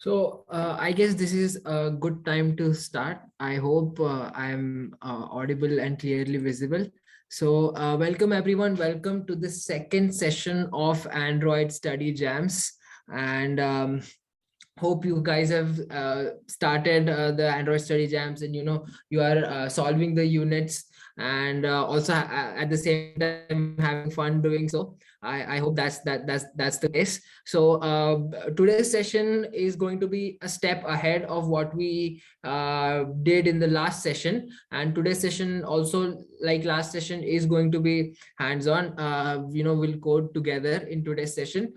I guess this is a good time to start. I hope I'm audible and clearly visible. Welcome everyone. Welcome to the second session of Android Study Jams. And hope you guys have started the Android Study Jams, and you are solving the units, and also at the same time having fun doing so. I hope that's the case. Today's session is going to be a step ahead of what we did in the last session, and today's session also, like last session, is going to be hands-on. We'll code together in today's session.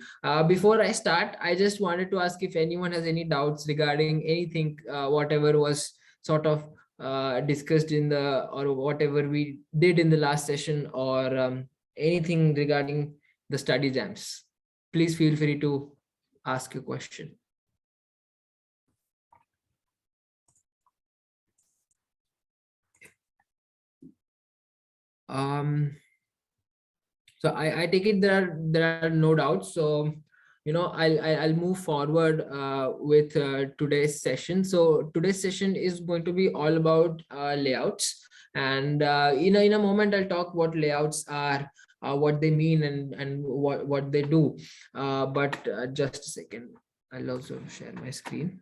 Before I start, I just wanted to ask if anyone has any doubts regarding anything, whatever was sort of discussed in the, or whatever we did in the last session, or anything regarding the study jams. Please feel free to ask a question. So I take it there are no doubts. So I'll move forward with today's session. So today's session is going to be all about layouts, and in a moment I'll talk what layouts are, what they mean, and what they do. But just a second, I'll also share my screen.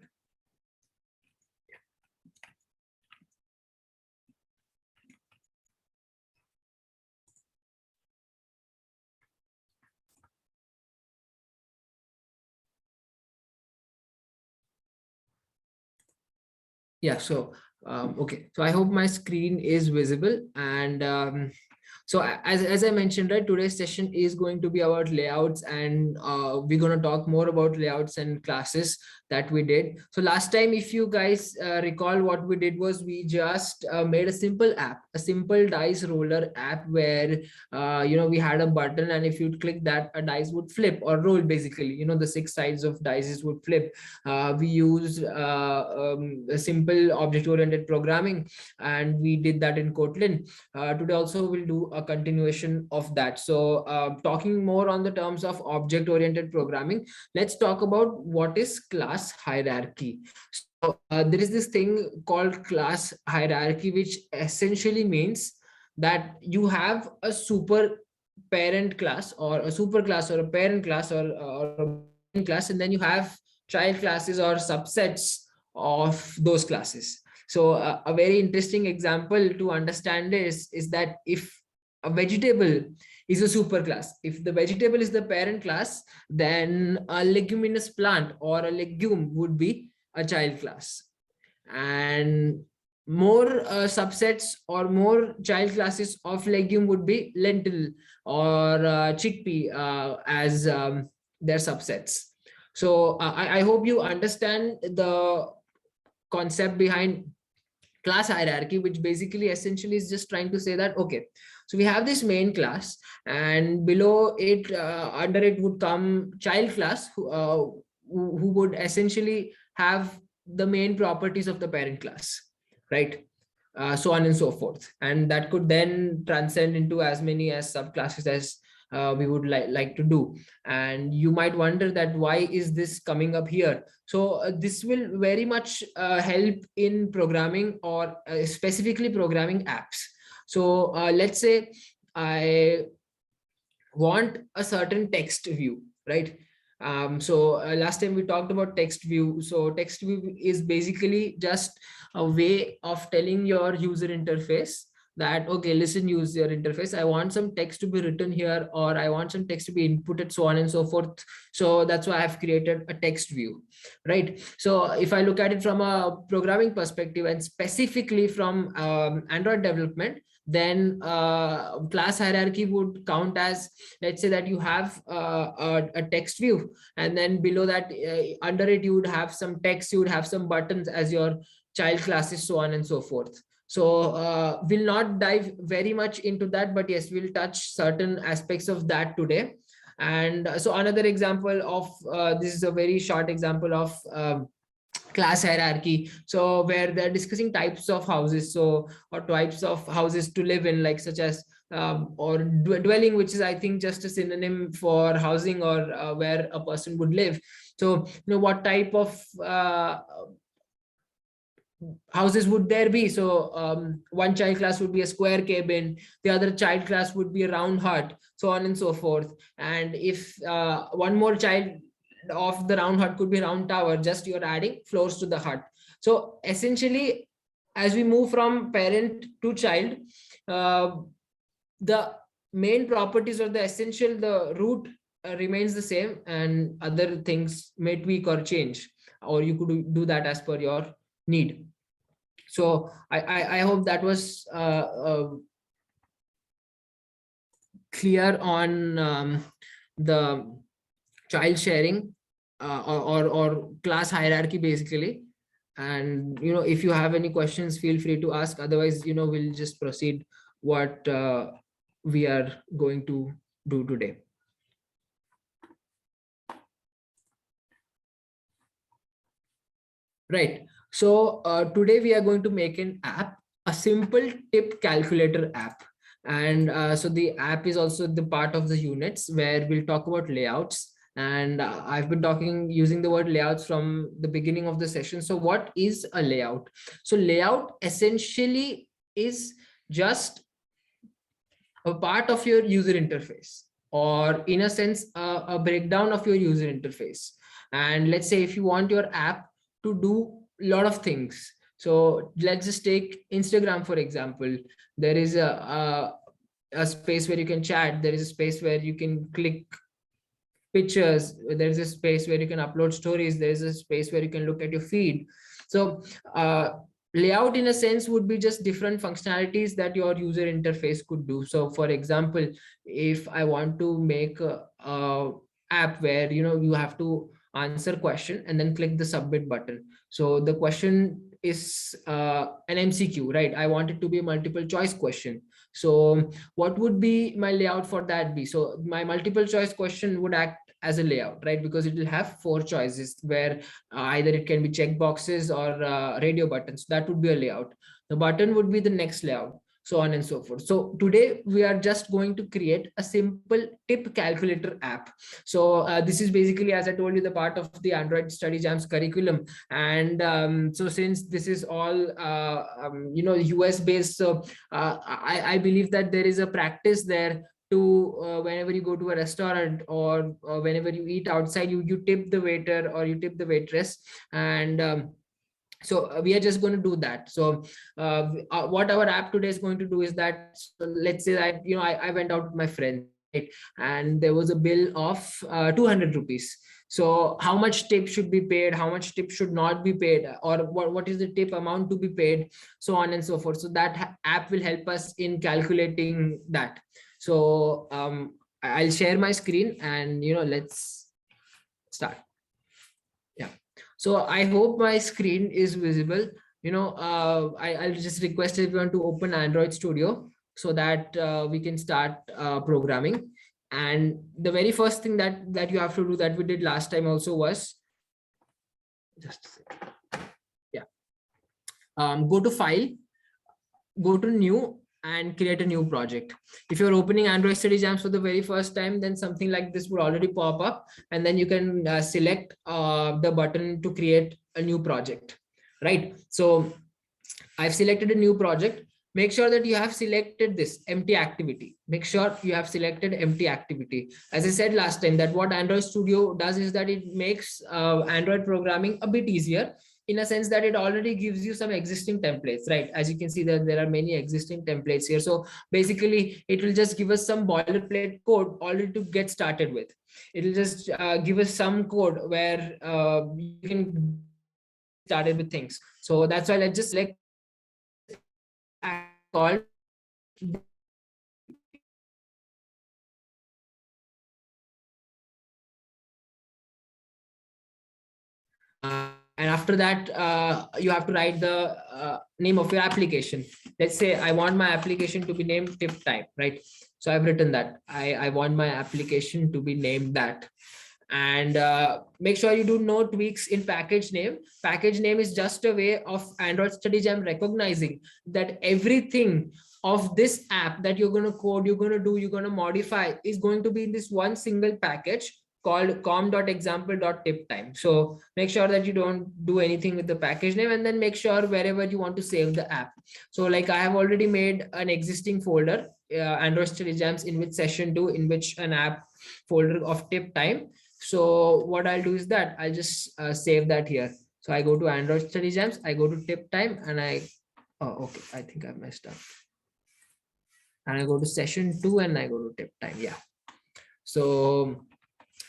Yeah, okay, so I hope my screen is visible. And so as I mentioned, right, today's session is going to be about layouts, and we're going to talk more about layouts and classes that we did. So last time, if you guys recall, what we did was we just made a simple app, a simple dice roller app, where we had a button, and if you click that, a dice would flip or roll. Basically, the 6 sides of dice would flip. We used a simple object-oriented programming, and we did that in Kotlin. Today also we'll do a continuation of that. So talking more on the terms of object-oriented programming, let's talk about what is class hierarchy. So there is this thing called class hierarchy, which essentially means that you have a super parent class, or a super class, or a parent class, or a class, and then you have child classes or subsets of those classes. So a very interesting example to understand is that if a vegetable is a superclass, if the vegetable is the parent class, then a leguminous plant or a legume would be a child class. And more subsets or more child classes of legume would be lentil or chickpea as their subsets. So I hope you understand the concept behind class hierarchy, which basically essentially is just trying to say that, okay, so we have this main class, and below it, under it would come child class, who would essentially have the main properties of the parent class, right? So on and so forth, and that could then transcend into as many as subclasses as we would like to do. And you might wonder that why is this coming up here. So this will very much help in programming, or specifically programming apps. So let's say I want a certain text view, right? Last time we talked about text view. So text view is basically just a way of telling your user interface that, okay, listen, user interface, I want some text to be written here, or I want some text to be inputted, so on and so forth. So that's why I've created a text view, right? So if I look at it from a programming perspective, and specifically from Android development, then class hierarchy would count as, let's say that you have a text view, and then below that, under it, you would have some text, you would have some buttons as your child classes, so on and so forth. So we'll not dive very much into that, but yes, we'll touch certain aspects of that today. And so another example of this is a very short example of class hierarchy, so where they're discussing types of houses, so or types of houses to live in, like such as or dwelling, which is, I think, just a synonym for housing, or where a person would live. So, what type of houses would there be? So one child class would be a square cabin, the other child class would be a round hut, so on and so forth. And if one more child of the round hut could be round tower, just you're adding floors to the hut. So essentially, as we move from parent to child, the main properties or the essential, the root remains the same, and other things may tweak or change, or you could do that as per your need. So I hope that was clear on the child sharing, or class hierarchy basically. And if you have any questions, feel free to ask. Otherwise, we'll just proceed what we are going to do today. Right. So today we are going to make an app, a simple tip calculator app. And so the app is also the part of the units where we'll talk about layouts. And I've been using the word layouts from the beginning of the session. So what is a layout? So layout essentially is just a part of your user interface, or in a sense, a breakdown of your user interface. And let's say if you want your app to do a lot of things. So let's just take Instagram, for example. There is a space where you can chat. There is a space where you can click pictures. There's a space where you can upload stories. There's a space where you can look at your feed. So layout, in a sense, would be just different functionalities that your user interface could do. So for example, if I want to make a app where you have to answer question and then click the submit button. So the question is an MCQ, right? I want it to be a multiple choice question. So what would be my layout for that be? So my multiple choice question would act as a layout, right? Because it will have 4 choices where either it can be check boxes or radio buttons. That would be a layout. The button would be the next layout, so on and so forth. So today we are just going to create a simple tip calculator app. So this is basically, as I told you, the part of the Android Study Jams curriculum. And so since this is all US based, so I believe that there is a practice there to whenever you go to a restaurant, or whenever you eat outside, you tip the waiter or you tip the waitress. And so we are just going to do that. So what our app today is going to do is that, so let's say that I went out with my friend, right? And there was a bill of 200 rupees. So how much tip should be paid, how much tip should not be paid, or what is the tip amount to be paid, so on and so forth. So that app will help us in calculating that. So I'll share my screen, and let's start. Yeah. So I hope my screen is visible. I'll just request everyone to open Android Studio so that we can start programming. And the very first thing that you have to do, that we did last time also, was just a second. Yeah. Go to File, go to New, and create a new project. If you're opening Android Study Jams for the very first time, then something like this would already pop up, and then you can select the button to create a new project, right? So I've selected a new project. Make sure that you have selected this empty activity. Make sure you have selected empty activity. As I said last time, that what Android Studio does is that it makes Android programming a bit easier, in a sense that it already gives you some existing templates, right? As you can see that there are many existing templates here. So basically it will just give us some boilerplate code already to get started with. It will just give us some code where you can started with things. So that's why let's just select called and after that you have to write the name of your application. Let's say I want my application to be named tip type, right? So I've written that I want my application to be named that. And make sure you do no tweaks in package name. Package name is just a way of Android Study Jam recognizing that everything of this app that you're going to code, you're going to do, you're going to modify is going to be in this one single package called com.example.tiptime. So make sure that you don't do anything with the package name, and then make sure wherever you want to save the app. So like I have already made an existing folder, Android Study Jams, in which session 2, in which an app folder of tip time. So what I'll do is that I'll just save that here. So I go to Android Study Jams, I go to tip time, and oh, okay, I think I messed up. And I go to session 2 and I go to tip time. Yeah. So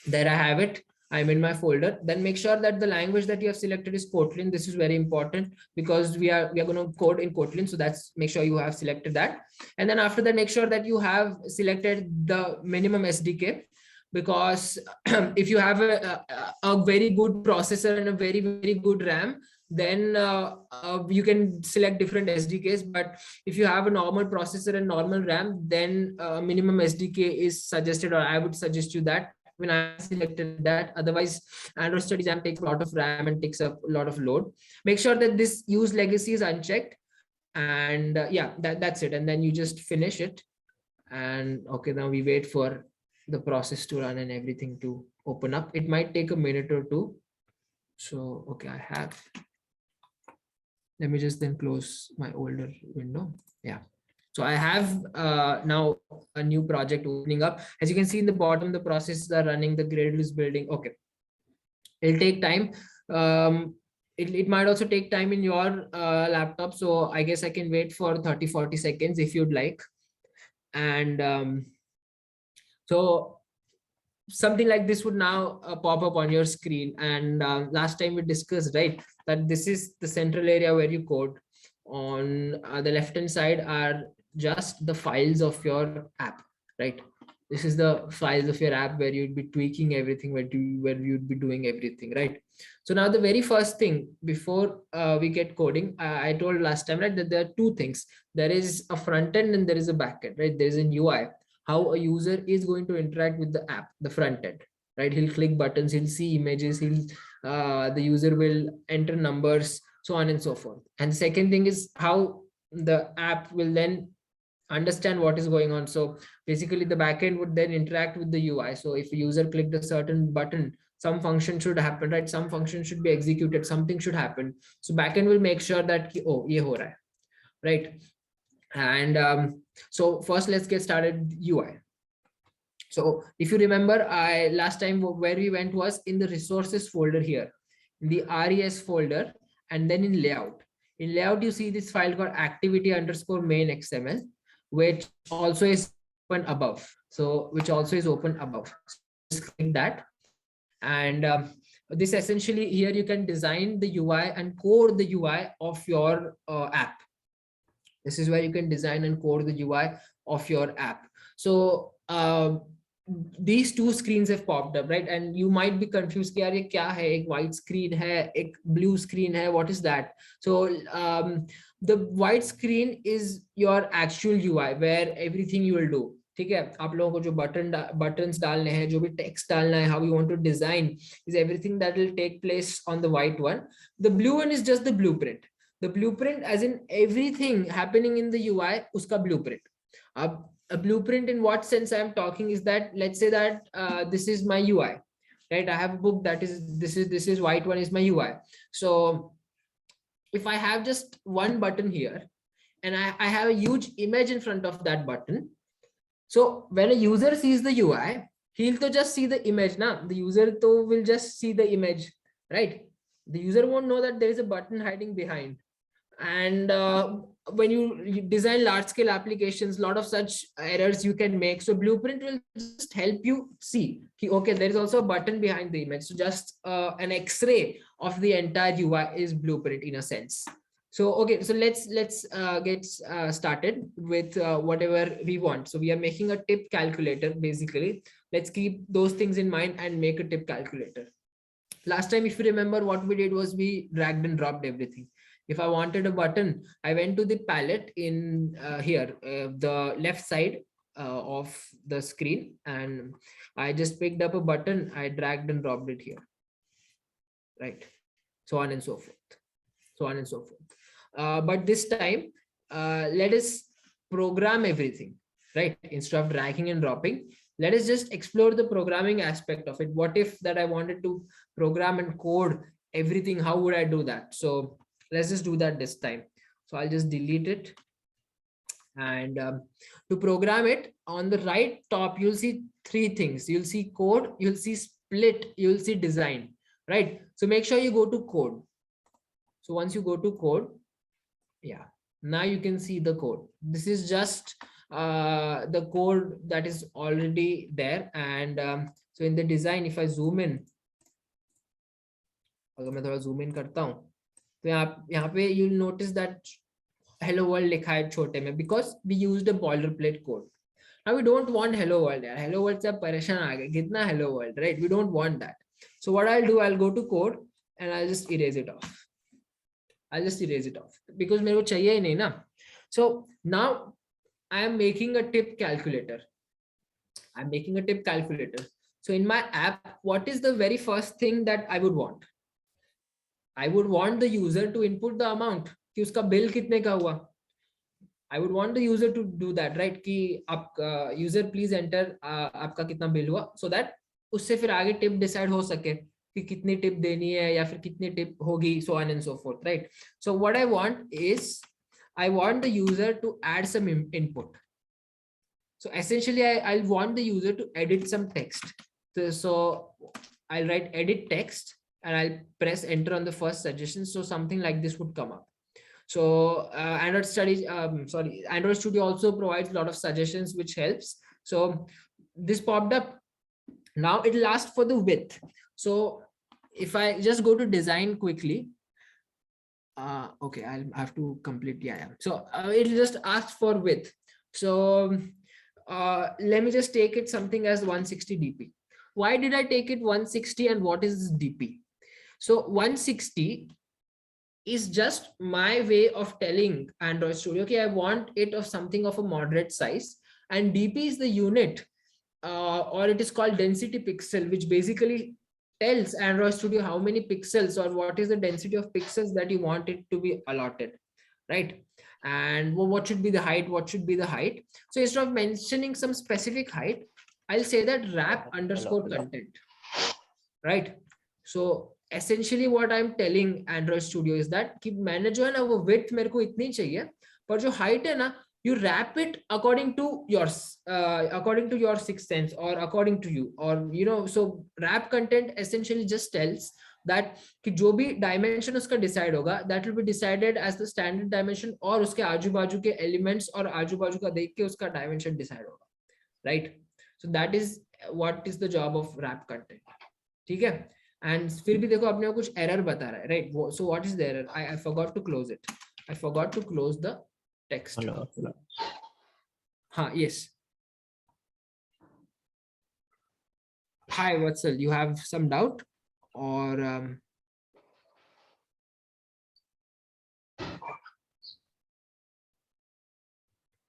there I have it. I'm in my folder. Then make sure that the language that you have selected is Kotlin. This is very important because we are going to code in Kotlin. So that's, make sure you have selected that. And then after that, make sure that you have selected the minimum SDK, because if you have a very good processor and a very, very good RAM, then you can select different SDKs. But if you have a normal processor and normal RAM, then minimum SDK is suggested, or I would suggest you that when I selected that. Otherwise, Android Study Jam takes a lot of RAM and takes up a lot of load. Make sure that this use legacy is unchecked, and yeah, that's it. And then you just finish it. And okay, now we wait for the process to run and everything to open up. It might take a minute or two. So okay, let me just then close my older window. Yeah. So I have now a new project opening up. As you can see in the bottom, the processes are running, the Gradle is building. Okay. It'll take time. It might also take time in your laptop. So I guess I can wait for 30-40 seconds if you'd like. And so something like this would now pop up on your screen. And last time we discussed, right, that this is the central area where you code. On the left hand side are just the files of your app, right? This is the files of your app where you'd be tweaking everything, where you'd be doing everything, right? So now the very first thing before we get coding, I told last time, right, that there are two things. There is a front end and there is a back end, right? There's an UI, how a user is going to interact with the app, the front end, right? He'll click buttons, he'll see images, the user will enter numbers, so on and so forth. And the second thing is how the app will then understand what is going on. So basically the backend would then interact with the UI. So if a user clicked a certain button, some function should happen, right? Some function should be executed, something should happen. So backend will make sure that, oh, ye ho raha hai, right? And so first let's get started UI. So if you remember, last time where we went was in the resources folder here, in the res folder, and then in layout. In layout, you see this file called activity_main XML, which also is open above. So which also is open above. Just click that. And this essentially here you can design the UI and code the UI of your app. This is where you can design and code the UI of your app. So these two screens have popped up, right? And you might be confused, kya ye kya hai? Ek white screen hai, ek blue screen hai, what is that? So the white screen is your actual UI where everything you will do. ठीक है, आप लोगों को जो buttons डालने हैं, जो भी text डालना है, how you want to design is everything that will take place on the white one. The blue one is just the blueprint. The blueprint as in everything happening in the UI, uska blueprint. A blueprint in what sense I'm talking is that, let's say that this is my UI, right? I have a book that is, this is white one is my UI. So if I have just one button here and I have a huge image in front of that button. So when a user sees the UI, he'll to just see the image. Now the user to will just see the image, right? The user won't know that there is a button hiding behind. And when you design large scale applications, a lot of such errors you can make. So blueprint will just help you see, okay, there is also a button behind the image. So just an X-ray of the entire UI is blueprint in a sense. So okay, so let's get started with whatever we want. So we are making a tip calculator. Basically, let's keep those things in mind and make a tip calculator. Last time, if you remember, what we did was we dragged and dropped everything. If I wanted a button, I went to the palette in here, the left side of the screen, and I just picked up a button. I dragged and dropped it here, right? So on and so forth, so on and so forth. But this time, let us program everything, right? Instead of dragging and dropping, let us just explore the programming aspect of it. What if that I wanted to program and code everything? How would I do that? So let's just do that this time. So I'll just delete it. And to program it, on the right top, you'll see three things. You'll see code, you'll see split, you'll see design, right? So make sure you go to code. So once you go to code, yeah, now you can see the code. This is just the code that is already there. And so in the design, if I zoom in, अगर मैं थोड़ा zoom in करता हूँ, तो यहाँ पे you'll notice that hello world लिखा है छोटे में, because we used a boilerplate code. Now we don't want hello world. Hello world से परेशान आ गए, कितना hello world, right? We don't want that. So what I'll do, I'll go to code and I'll just erase it off. I'll just erase it off because मेरे को चाहिए ही नहीं ना. So now I am making a tip calculator. I'm making a tip calculator. So in my app, what is the very first thing that I would want? I would want the user to input the amount कि उसका bill कितने का हुआ. I would want the user to do that, right? कि आप user please enter आपका कितना bill हुआ, so that उससे फिर आगे tip decide हो सके कि कितनी tip देनी है या फिर कितनी tip होगी, so on and so forth, right? So what I want is I want the user to add some input. So essentially I'll want the user to edit some text. So I'll write edit text and I'll press enter on the first suggestion. So something like this would come up. So Android Studio also provides a lot of suggestions, which helps. So this popped up. Now it'll ask for the width. So if I just go to design quickly, okay, I'll have to complete. Yeah. So it'll just ask for width. So let me just take it something as 160 dp. Why did I take it 160 and what is dp? So 160 is just my way of telling Android Studio, okay, I want it of something of a moderate size, and dp is the unit or it is called density pixel, which basically tells Android Studio how many pixels or what is the density of pixels that you want it to be allotted, right? And what should be the height, what should be the height. So instead of mentioning some specific height, I'll say that wrap underscore content, right? So essentially what I'm telling Android Studio is that कि मैंने जो है ना वो width मेरे को इतनी चाहिए, पर जो height है ना, you wrap it according to your sixth sense or according to you, or you know. So wrap content essentially just tells that कि जो भी dimension उसका decide होगा, that will be decided as the standard dimension, और उसके आजू बाजू के elements और आजू बाजू का देख के उसका dimension decide होगा, right? So that is what is the job of wrap content. ठीक है? And फिर भी देखो अपने को कुछ error बता रहा है, right? So what is the error? I forgot to close it. I forgot to close the text. Yes. Hi, Vatsal, you have some doubt or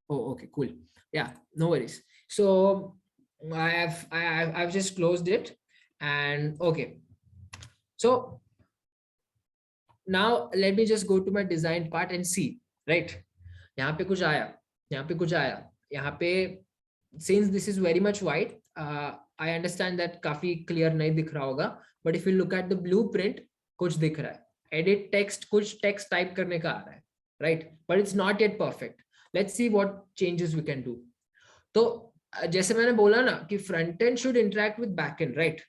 oh, okay, cool. Yeah, no worries. So I've just closed it, and okay. So now let me just go to my design part and see, right? यहाँ पे कुछ आया, यहाँ पे कुछ आया, यहाँ पे since this is very much wide, I understand that काफी clear नहीं दिख रहा होगा, but if you look at the blueprint, कुछ दिख रहा है. Edit text, कुछ text type करने का आ रहा है, right? But it's not yet perfect. Let's see what changes we can do. तो जैसे मैंने बोला ना कि front end should interact with back end, right?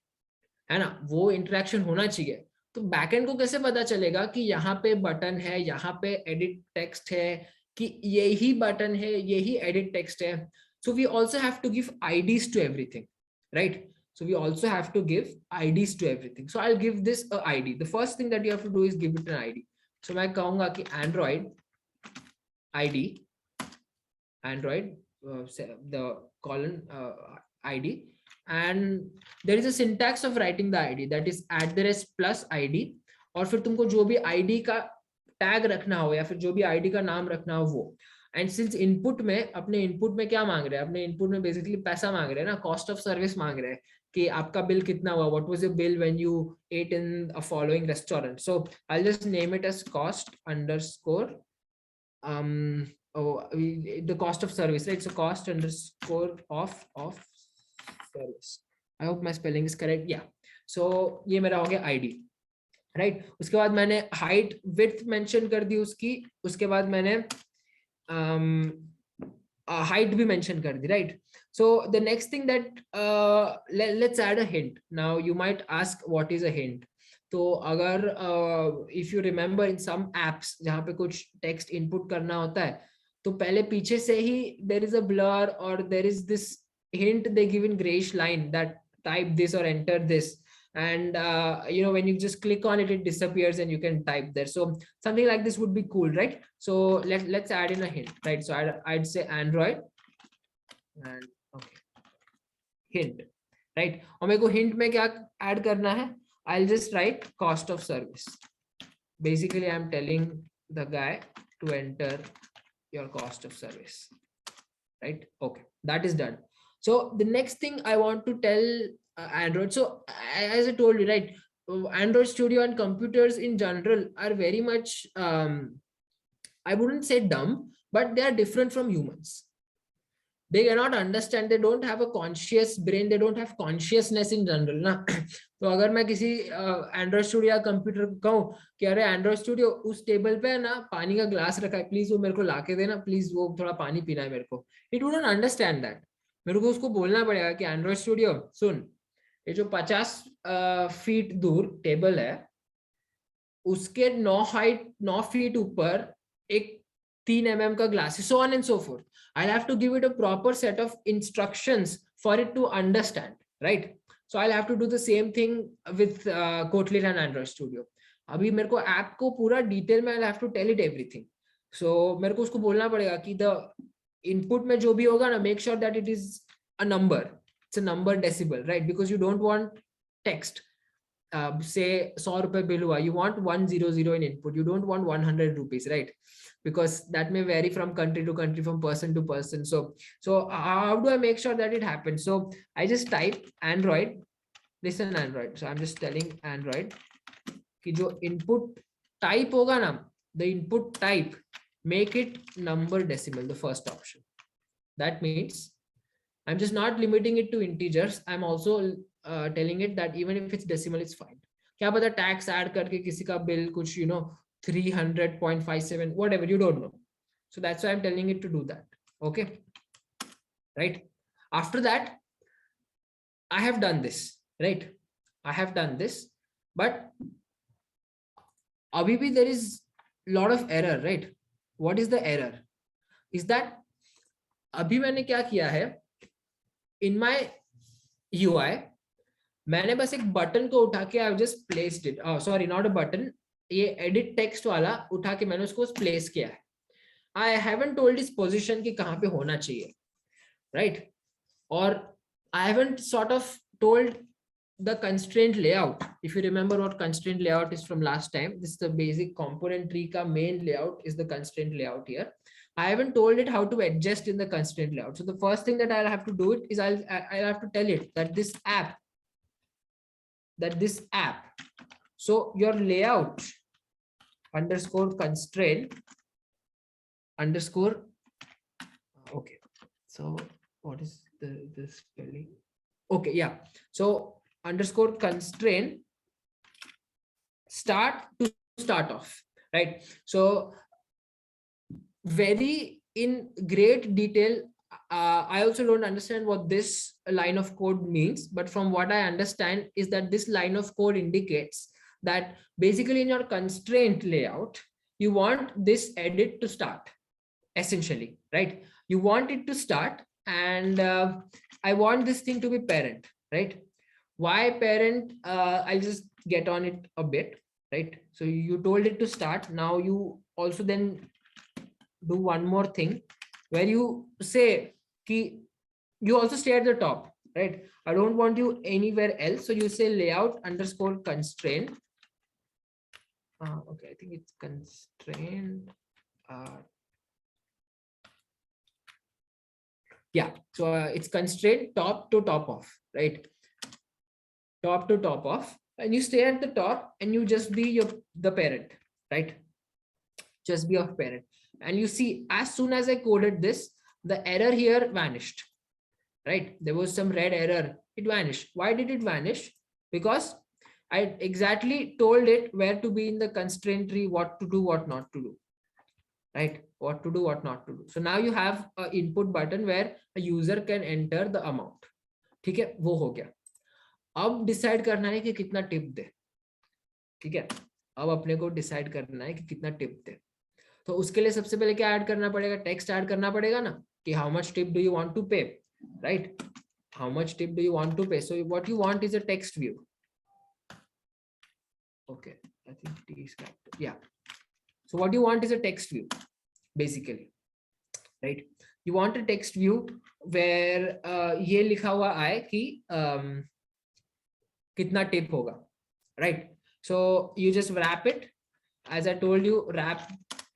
है ना, वो interaction होना चाहिए. तो बैक एंड को कैसे पता चलेगा कि यहाँ पे बटन है, यहाँ पे एडिट टेक्स्ट है, कि यही बटन है, यही एडिट टेक्स्ट है. So we also have to give IDs to everything, right? So we also have to give IDs to everything. So I will give this a ID. The first thing that you have to do is give it an ID. सो मैं कहूंगा कि Android ID, Android the colon ID, and there is a syntax of writing the id, that is @ +id. और फिर तुमको जो भी id का टैग रखना हो या फिर जो भी id का नाम रखना हो वो. एंड सिंस इनपुट में, अपने इनपुट में क्या मांग रहे हैं, अपने इनपुट में बेसिकली पैसा मांग रहे हैं ना, कॉस्ट ऑफ सर्विस मांग रहे हैं कि आपका बिल कितना हुआ, what was your bill when you ate in a following restaurant. So I will just name it as cost_, the cost of service, right? So cost underscore of service. I hope my spelling is correct. Yeah. So ये मेरा हो गया ID, right? उसके बाद मैंने height width mention कर दी उसकी, उसके बाद मैंने height भी mention कर दी, right? So the next thing that let's add a hint. Now you might ask what is a hint. तो अगर if you remember in some apps जहाँ पे कुछ text input करना होता है, तो पहले पीछे से ही there is a blur or there is this hint they give in grayish line that type this or enter this, and you know, when you just click on it, it disappears and you can type there. So something like this would be cool, right? So let's add in a hint, right? So I'd say Android and okay, hint, right? और मेरे को hint में क्या add करना है? I'll just write cost of service. Basically I'm telling the guy to enter your cost of service, right? Okay, that is done. So the next thing I want to tell Android. So as I told you, right, Android Studio and computers in general are very much, I wouldn't say dumb, but they are different from humans. They cannot understand, they don't have a conscious brain, they don't have consciousness in general ना. तो अगर मैं किसी Android studio या computer को कहूँ कि अरे एंड्रॉइड स्टूडियो उस टेबल पे ना पानी का ग्लास रखा है, प्लीज वो मेरे को लाके देना, प्लीज वो थोड़ा पानी पीना है मेरे को, इट वुडंट अंडरस्टैंड दैट. मेरे को उसको बोलना पड़ेगा कि एंड्रॉइड स्टूडियो सुन, ये जो 50 फीट दूर टेबल है उसके 9 फीट ऊपर एक 3 mm का ग्लास है, so on and so forth. I'll have to give it a proper set of instructions for it to understand, right? So I'll have to do the same thing with Kotlin and Android Studio. अभी मेरे को app को पूरा detail में I'll have to tell it everything. So मेरे को उसको बोलना पड़ेगा कि the input में जो भी होगा ना, make sure that it is a number. It's a number decimal, right? Because you don't want text. Say 100 रुपए बिल हुआ, you want 100 in input, you don't want 100 rupees, right? Because that may vary from country to country, from person to person. So how do I make sure that it happens? So I just type Android, listen Android. So I'm just telling Android कि जो input type होगा ना, the input type, make it number decimal, the first option. That means I'm just not limiting it to integers. I'm also telling it that even if it's decimal, it's fine. क्या पता tax add करके किसी का bill कुछ, you know, 300.57, whatever, you don't know. So that's why I'm telling it to do that. Okay, right? After that, I have done this, right? I have done this, but abhi bhi there is a lot of error, right? What is the error? Is that abhi मैंने क्या किया है, in my UI मैंने बस एक button को उठा के I've just placed it. Oh, sorry, not a button. ये edit text वाला उठा के मैंने उसको place किया है. I haven't told its position कि कहाँ पे होना चाहिए, right? Or I haven't sort of told the constraint layout. If you remember what constraint layout is from last time, this is the basic component tree ka main layout is the constraint layout here. I haven't told it how to adjust in the constraint layout. So the first thing that I'll have to do it is I'll have to tell it that this app, so your layout underscore constraint underscore, okay, so what is the spelling? Okay, yeah, so underscore constraint start to start off, right? So very in great detail, I also don't understand what this line of code means, but from what I understand is that this line of code indicates that basically in your constraint layout, you want this edit to start, essentially, right? You want it to start, and I want this thing to be parent, right? Why parent? I'll just get on it a bit, right? So you told it to start. Now you also then do one more thing where you say ki you also stay at the top, right? I don't want you anywhere else. So you say layout underscore constraint. Okay, I think it's constraint. Yeah, so it's constraint top to top off, right? Top to top off, and you stay at the top and you just be the parent, right? Just be of parent. And you see, as soon as I coded this, the error here vanished, right? There was some red error, it vanished. Why did it vanish? Because I exactly told it where to be in the constraint tree, what to do, what not to do, right? What to do, what not to do. So now you have a input button where a user can enter the amount. ठीक है, वो हो गया. अब decide करना है कि कितना टिप दे. ठीक है, अब अपने को डिसाइड करना है कि कितना टिप दे. तो उसके लिए सबसे पहले क्या ऐड करना पड़ेगा? टेक्स्ट ऐड करना पड़ेगा ना, कि how much tip do you want to pay, right? How much tip do you want to pay. So what you want is a text view. Okay, I think T is capital. Yeah. So what you want is a text view, basically, right? You want a text view where ये लिखा हुआ आए कि कितना tip होगा, right? So you just wrap it. As I told you, wrap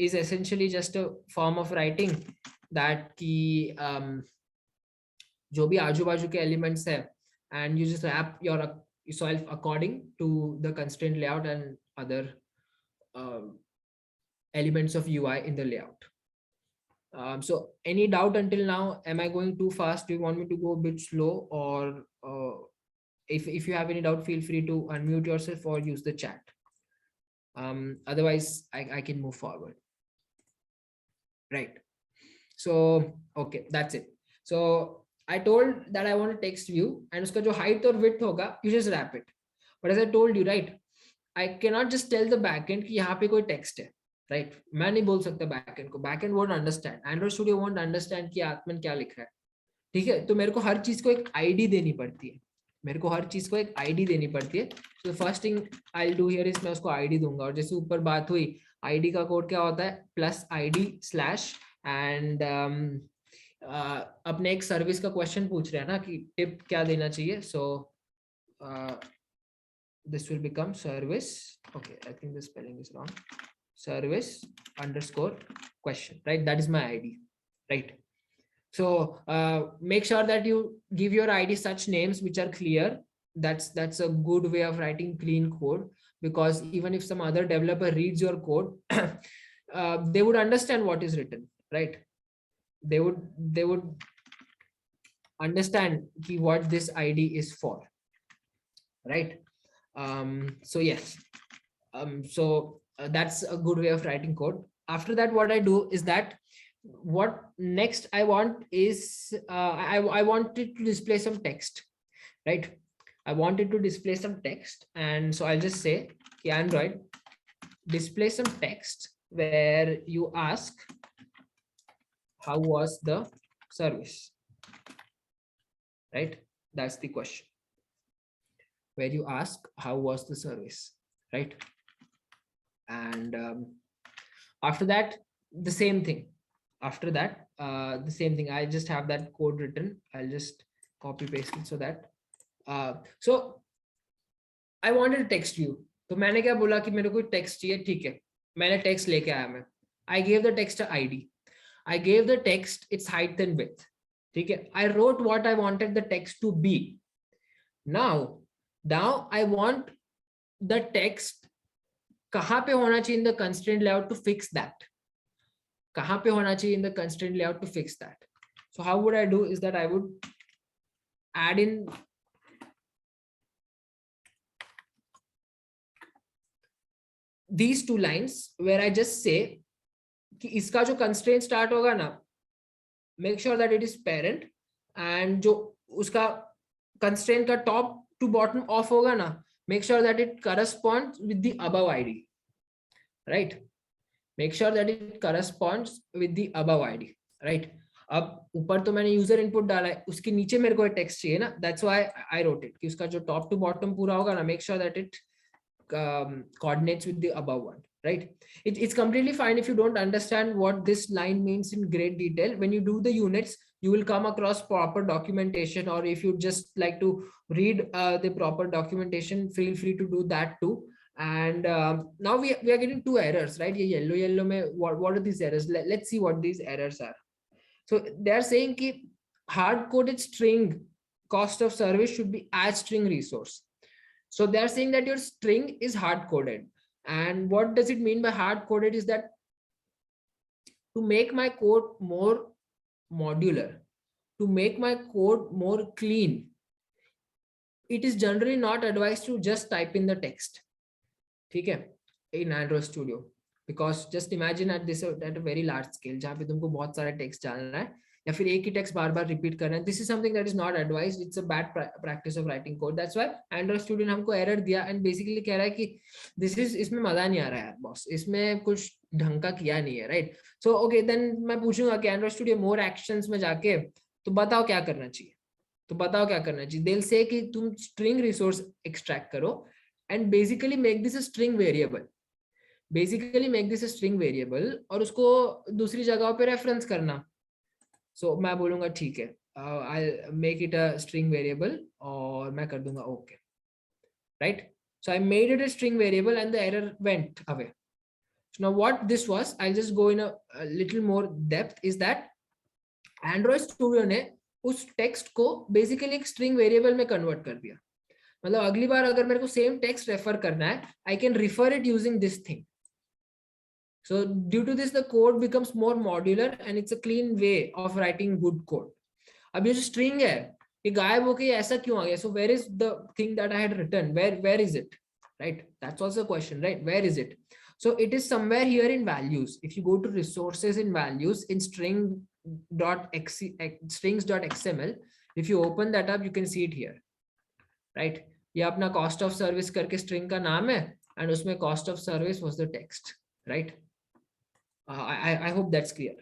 is essentially just a form of writing that कि जो भी आजू बाजू के elements है, and you just wrap yourself according to the constraint layout and other elements of UI in the layout. So any doubt until now? Am I going too fast? Do you want me to go a bit slow? Or if you have any doubt, feel free to unmute yourself or use the chat. Otherwise, I can move forward. Right. So, okay, that's it. So I told that I want a text view, and uska jo height or width hoga, you just wrap it. But as I told you, right, I cannot just tell the backend कि यहाँ पे कोई text है, right? मैं नहीं बोल सकता backend को. Backend won't understand. Android Studio won't understand कि आत्मन क्या लिख रहा है. ठीक है, तो मेरे को हर चीज को एक ID देनी पड़ती है. मेरे को हर चीज को एक ID देनी पड़ती है. So the first thing I'll do here is मैं उसको ID दूंगा. और जैसे ऊपर बात हुई, ID का कोड क्या होता है? प्लस ID स्लैश एंड अपने एक सर्विस का क्वेश्चन पूछ रहे हैं ना कि टिप क्या देना चाहिए. सो this will become service. Okay, I think the spelling is wrong. Service underscore question, right? That is my ID, right? So make sure that you give your ID such names which are clear. That's a good way of writing clean code, because even if some other developer reads your code, they would understand what is written, right? They would understand what this ID is for, right? So yes, that's a good way of writing code. After that, what I do is that what next I want is I wanted to display some text, right? I wanted to display some text, and so I'll just say Android display some text where you ask how was the service, right? That's the question, where you ask how was the service, right? And after that, the same thing. After that, the same thing. I just have that code written. I'll just copy paste it so that so I wanted a text view. तो मैंने क्या बोला कि मेरे को text चाहिए. ठीक है, मैंने text लेके आया मैं. I gave the text a ID. I gave the text its height and width. ठीक है, I wrote what I wanted the text to be. Now I want the text कहाँ पे होना चाहिए in the constraint layout to fix that. कहाँ पे होना चाहिए in the constraint layout to fix that. So how would I do is that I would add in these two lines where I just say कि इसका जो constraint start होगा ना, make sure that it is parent, and जो उसका constraint का top to bottom off होगा ना, make sure that it corresponds with the above ID, right? Make sure that it corresponds with the above ID, right? अब ऊपर तो मैंने user input डाला है, उसके नीचे मेरे को टेक्स्ट चाहिए ना, that's why I wrote it कि उसका जो top to bottom पूरा होगा ना, make sure that it coordinates with the above one, right? It's completely fine if you don't understand what this line means in great detail. When you do the units, you will come across proper documentation, or if you just like to read the proper documentation, feel free to do that too. And now we are getting two errors, right? Yellow mein, what are these errors? Let's see what these errors are. So they are saying ki hard coded string cost of service should be as string resource. So they are saying that your string is hard coded. And what does it mean by hard coded is that to make my code more modular, to make my code more clean, it is generally not advised to just type in the text. Okay, in Android Studio, because just imagine at this at a very large scale जहाँ पे तुमको बहुत सारा text डालना है या फिर एक ही text बार बार repeat करना है. This is something that is not advised. It's a bad practice of writing code. That's why Android Studio ने हमको error दिया and basically कह रहा है कि this is इसमें मजा नहीं आ रहा है boss, इसमें कुछ ढंग का किया नहीं है, right? So okay, then मैं पूछूंगा कि Android Studio more actions में जाके तो बताओ क्या करना चाहिए, तो बताओ क्या करना चाहिए. They'll say कि तुम string resource extract करो and basically make this a string variable. Basically make this a string variable और उसको दूसरी जगहों पे reference करना. So मैं बोलूँगा ठीक है, I'll make it a string variable और मैं कर दूँगा okay, right? So I made it a string variable and the error went away. So now what this was, I'll just go in a little more depth, is that Android Studio ने उस text को basically एक string variable में convert कर दिया. मतलब अगली बार अगर मेरे को सेम टेक्स्ट रेफर करना है, I can refer it using this thing. So due to this the code becomes more modular and it's a clean way of writing good code. अब ये जो स्ट्रिंग है ये गायब होके ऐसा क्यों आ गया? So where is the thing that I had written, where is it, right? That's also a question, right? Where is it? So it is somewhere here in values. If you go to resources in values in strings.xml, if you open that up, you can see it here, right? ये अपना cost of service करके string का नाम है and उसमें cost of service was the text, right? I hope that's clear.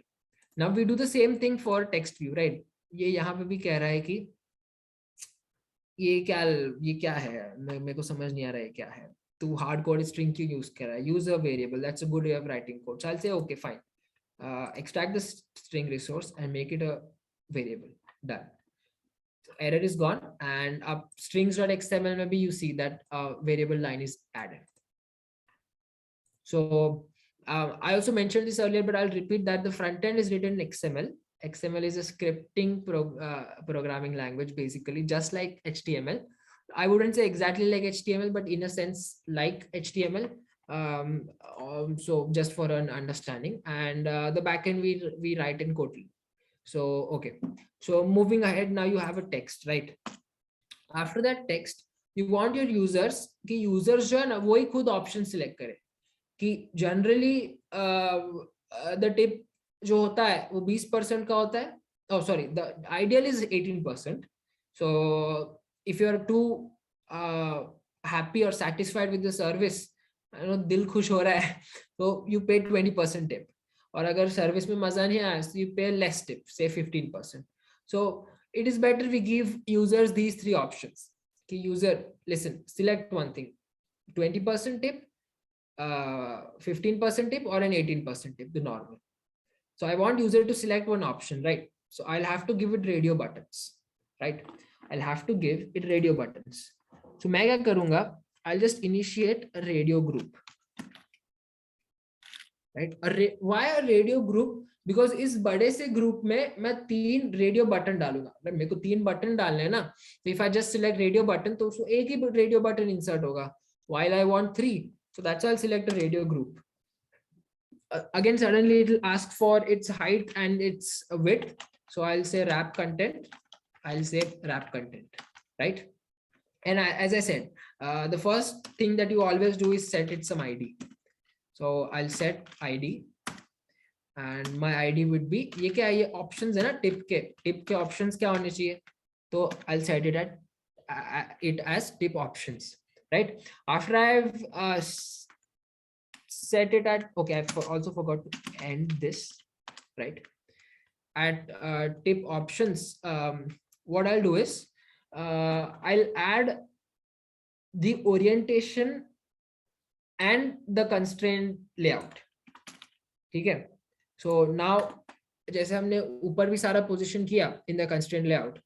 Now we do the same thing for text view, right? ये यहाँ पे भी कह रहा है कि ये क्या है, मेरे को समझ नहीं आ रहा है क्या है. तू hard code string क्यों use कर रहा है? Use a variable. That's a good way of writing code. So I'll say okay, fine. Extract the string resource and make it a variable. Done. Error is gone, and up strings.xml maybe you see that variable line is added. So I also mentioned this earlier, but I'll repeat that the front end is written in XML. XML is a scripting programming language, basically just like HTML. I wouldn't say exactly like HTML, but in a sense like HTML. So just for an understanding, and the backend we write in Kotlin. So okay, so moving ahead, now you have a text, right? After that text, you want your users कि users जो है ना वो ही खुद option select करे कि generally the tip जो होता है वो 20% का होता है. Oh sorry, the ideal is 18%. So if you are too happy or satisfied with the service, you know दिल खुश हो रहा है, so you pay 20% tip. और अगर सर्विस में मजा नहीं आया so you pay less tip, say 15%. So it is better we give users these three options. कि user, listen, select one thing, 20% tip, 15% tip or an 18% tip, the normal. So I want user to select one option, right? So I'll have to give it radio buttons, right? I'll have to give it radio buttons. So मैं क्या करूँगा? I'll just initiate a radio group. Right? Why a radio group? Because इस बड़े से group में मैं 3 radio button डालूंगा. अगर मेरे को 3 बटन डालने हैं ना, तो if I just select radio button, तो उसको एक ही रेडियो बटन इंसर्ट होगा. While I want 3, so that's why I'll select a radio group. Again, suddenly it will ask for its height and its width. So I'll say wrap content. I'll say wrap content, right? And as I said, the first thing that you always do is set it some ID. So I'll set ID, and my ID would be ये क्या है, ये options है ना, tip के options क्या होने चाहिए, तो I'll set it at it as tip options, right? After I've set it at, okay, I also forgot to end this, right? At tip options, what I'll do is I'll add the orientation and the constraint layout. ठीक है? So now जैसे हमने ऊपर भी सारा position किया in the constraint layout,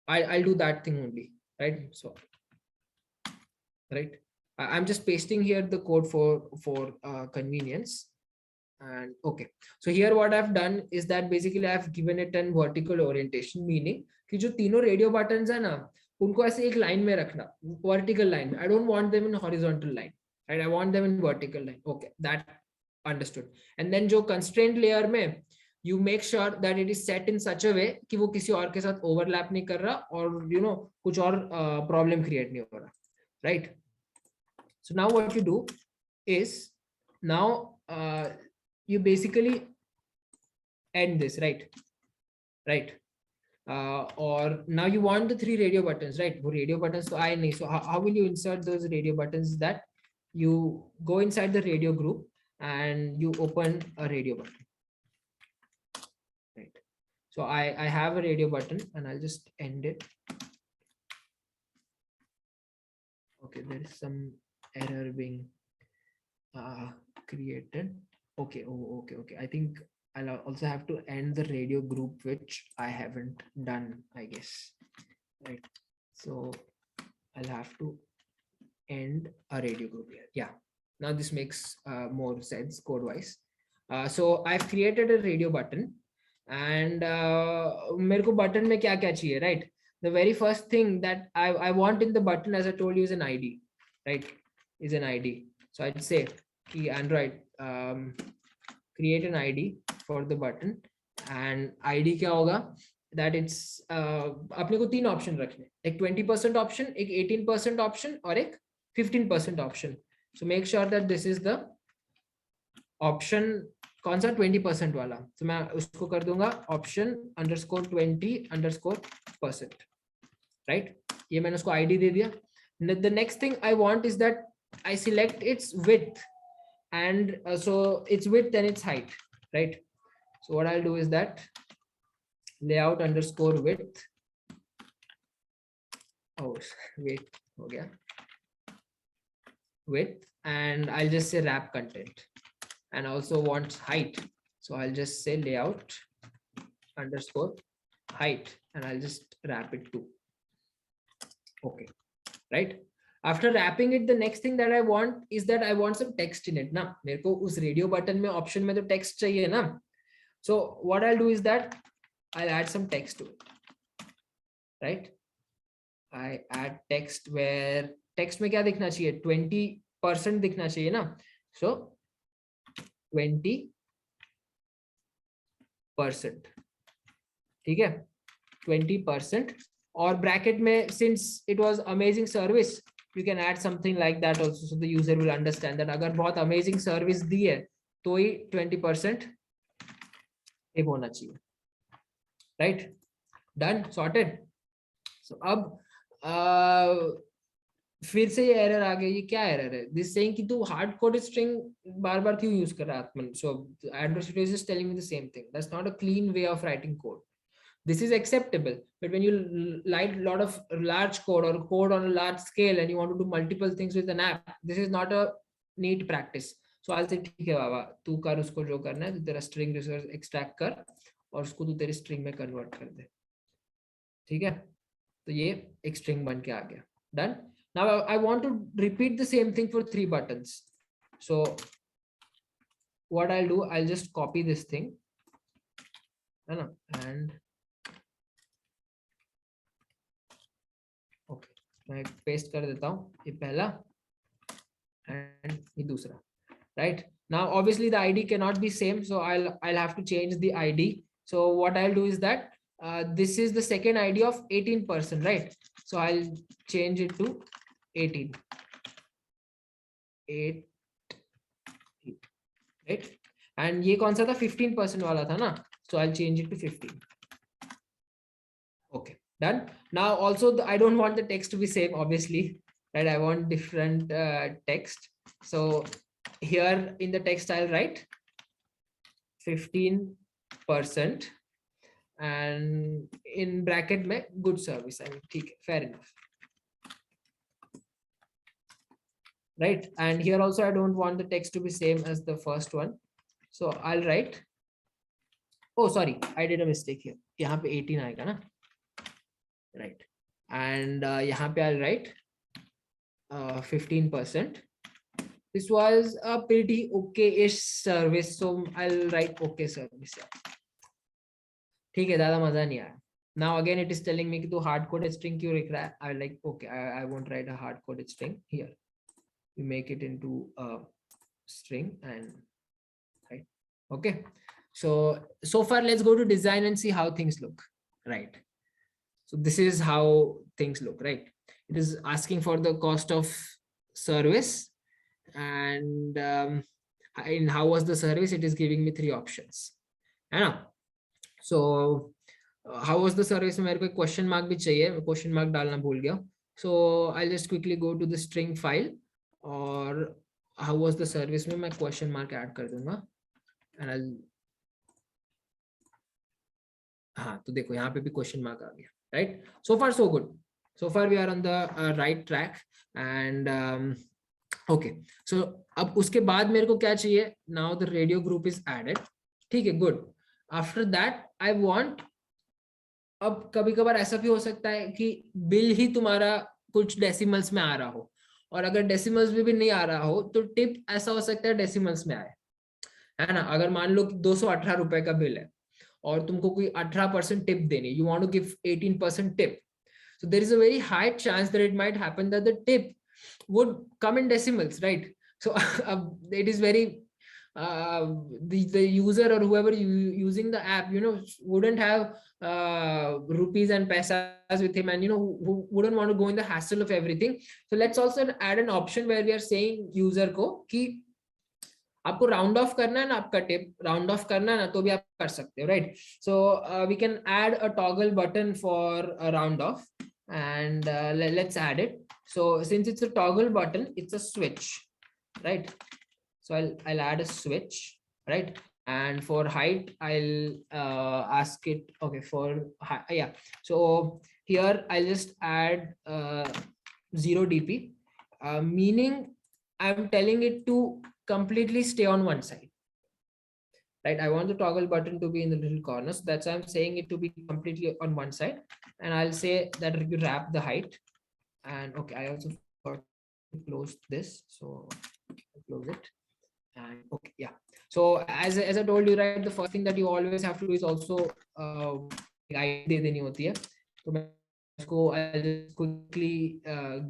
I'll do that thing only, right? So right, I'm just pasting here the code for convenience. And okay, so here what I've done is that basically I've given it an vertical orientation, meaning कि जो तीनों radio buttons है ना उनको ऐसे एक line में रखना, vertical line. I don't want them in horizontal line, right? I want them in vertical line. Okay, that Understood. And then जो constraint layer में you make sure that it is set in such a way कि वो किसी और के साथ overlap नहीं कर रहा और you know कुछ और problem create नहीं हो रहा, right? So now what you do is now you basically end this, right? Or now you want the 3 radio buttons, right? वो radio buttons तो आए नहीं. So how will you insert those radio buttons? That you go inside the radio group and you open a radio button, right? So I have a radio button and I'll just end it. Okay, there is some error being created. Okay. Oh, okay. I think I'll also have to end the radio group, which I haven't done, I guess, right? So I'll have to end a radio group here. Yeah, now this makes more sense code wise. So I've created a radio button and मेरे को button में क्या क्या चाहिए, right? The very first thing that I want in the button, as I told you, is an ID, right? Is an ID. So I'd say कि Android create an ID for the button and ID क्या होगा that it's अपने को 3 option रखने, एक 20% option, एक 18% option और एक 15% option. So make sure that this is the option कौन सा 20% वाला. तो मैं उसको कर दूंगा option _20_%, right? ये मैंने उसको ID दे दिया. The next thing I want is that I select its width and so its width and its height, right? So what I'll do is that layout _ width. Oh wait, okay. Width, and I'll just say wrap content, and also want height. So I'll just say layout _ height, and I'll just wrap it too. Okay, right? After wrapping it, the next thing that I want is that I want some text in it. ना मेरे को उस radio button में option में तो text चाहिए ना. So what I'll do is that I'll add some text to it, right? I add text where text में क्या दिखना चाहिए, 20% दिखना चाहिए ना. So 20%, ठीक है, 20%. और bracket में, since it was amazing service, you can add something like that also, so the user will understand that अगर बहुत amazing service दी है तो ही 20% एक होना चाहिए, right? Done, sorted. So अब फिर से ये एरर आ गया. ये क्या एरर है? दिस सेइंग कि तू हार्ड कोडेड स्ट्रिंग बार बार क्यों यूज कर रहा है आत्मन. सो Android Studio is just telling me the same thing. That's not a clean way of writing code. This is acceptable, but when you write a lot of large code or code on a large scale and you want to do multiple things with an app, this is not a neat practice. So I'll say ठीक है बाबा, तू कर उसको जो करना है, तू तेरा string resource extract कर और उसको तू तेरे string में convert कर दे, ठीक है? तो ये एक string बन के आ गया. Done. Now I want to repeat the same thing for 3 buttons. So what I'll do, I'll just copy this thing, and okay, मैं paste कर देता हूँ ये पहला and ये दूसरा, right? Now obviously the ID cannot be same, so I'll have to change the ID. So what I'll do is that this is the second ID of 18%, right? So I'll change it to 18, right? And ये कौन सा था, 15% वाला था ना, so I'll change it to 15. Okay, done. Now also I don't want the text to be same, obviously, right? I want different text. So here in the text I'll write 15% and in bracket में good service. I mean, ठीक है, fair enough. Right, and here also I don't want the text to be same as the first one, so I'll write, oh sorry, I did a mistake here. यहाँ पे 18 आएगा ना, right? And यहाँ पे I'll write 15%. This was a pretty okay-ish service, so I'll write okay service. ठीक है, ज़्यादा मजा नहीं आया. Now again it is telling me कि तू hard coded string क्यों लिख रहा है. I like okay, I won't write a hard coded string here. You make it into a string and Okay, so far let's go to design and see how things look, right? So this is how things look, right? It is asking for the cost of service, and in how was the service, it is giving me three options, है ना? So how was the service में मेरे को question mark भी चाहिए, question mark डालना भूल गया. So I'll just quickly go to the string file, और how was the service में मैं क्वेश्चन मार्क ऐड कर दूंगा, and I'll, हाँ तो देखो यहाँ पे भी क्वेश्चन मार्क आ गया, right? So far so good, so far we are on the right track. And okay, so अब उसके बाद मेरे को क्या चाहिए, now the radio group is added, ठीक है, good. After that I want, अब कभी कभार ऐसा भी हो सकता है कि बिल ही तुम्हारा कुछ डेसिमल्स में आ रहा हो, और अगर डेसिमल्स में भी नहीं आ रहा हो तो टिप ऐसा हो सकता है डेसिमल्स में आए, है ना? अगर मान लो कि 218 रुपए का बिल है और तुमको कोई 18% टिप देनी, you want to give 18% tip, so there is a very high chance that it might happen that the tip would come in decimals, right? So it is very the user or whoever using the app, wouldn't have rupees and paisas with him, and who wouldn't want to go in the hassle of everything. So let's also add an option where we are saying user को कि आपको round of करना है ना, आपका tip round of करना है ना, तो भी आप कर सकते हो, right? So we can add a toggle button for a round off, and let's add it. So since it's a toggle button, it's a switch, right? So I'll add a switch, right? And for height, I'll ask it, okay, for yeah, so here I'll just add 0 dp, meaning I'm telling it to completely stay on one side, right? I want the toggle button to be in the little corner, so that's why I'm saying it to be completely on one side. And I'll say that you wrap the height, and okay, I also forgot to close this, so I'll close it. And okay, yeah, so as I told you, right, the first thing that you always have to do is also ID दे देनी होती है, तो मैं उसको I'll just quickly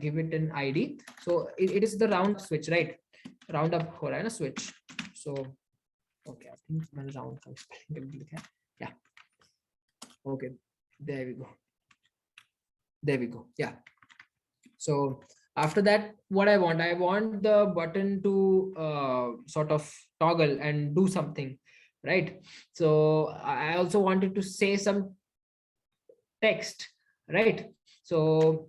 give it an ID. So it is the round switch, right? Round up हो रहा है ना switch. So okay, I think मैंने round का spelling गलत लिखा है. Yeah, okay, there we go, there we go. Yeah, so after that, what I want the button to sort of toggle and do something, right? So I also wanted to say some text, right? So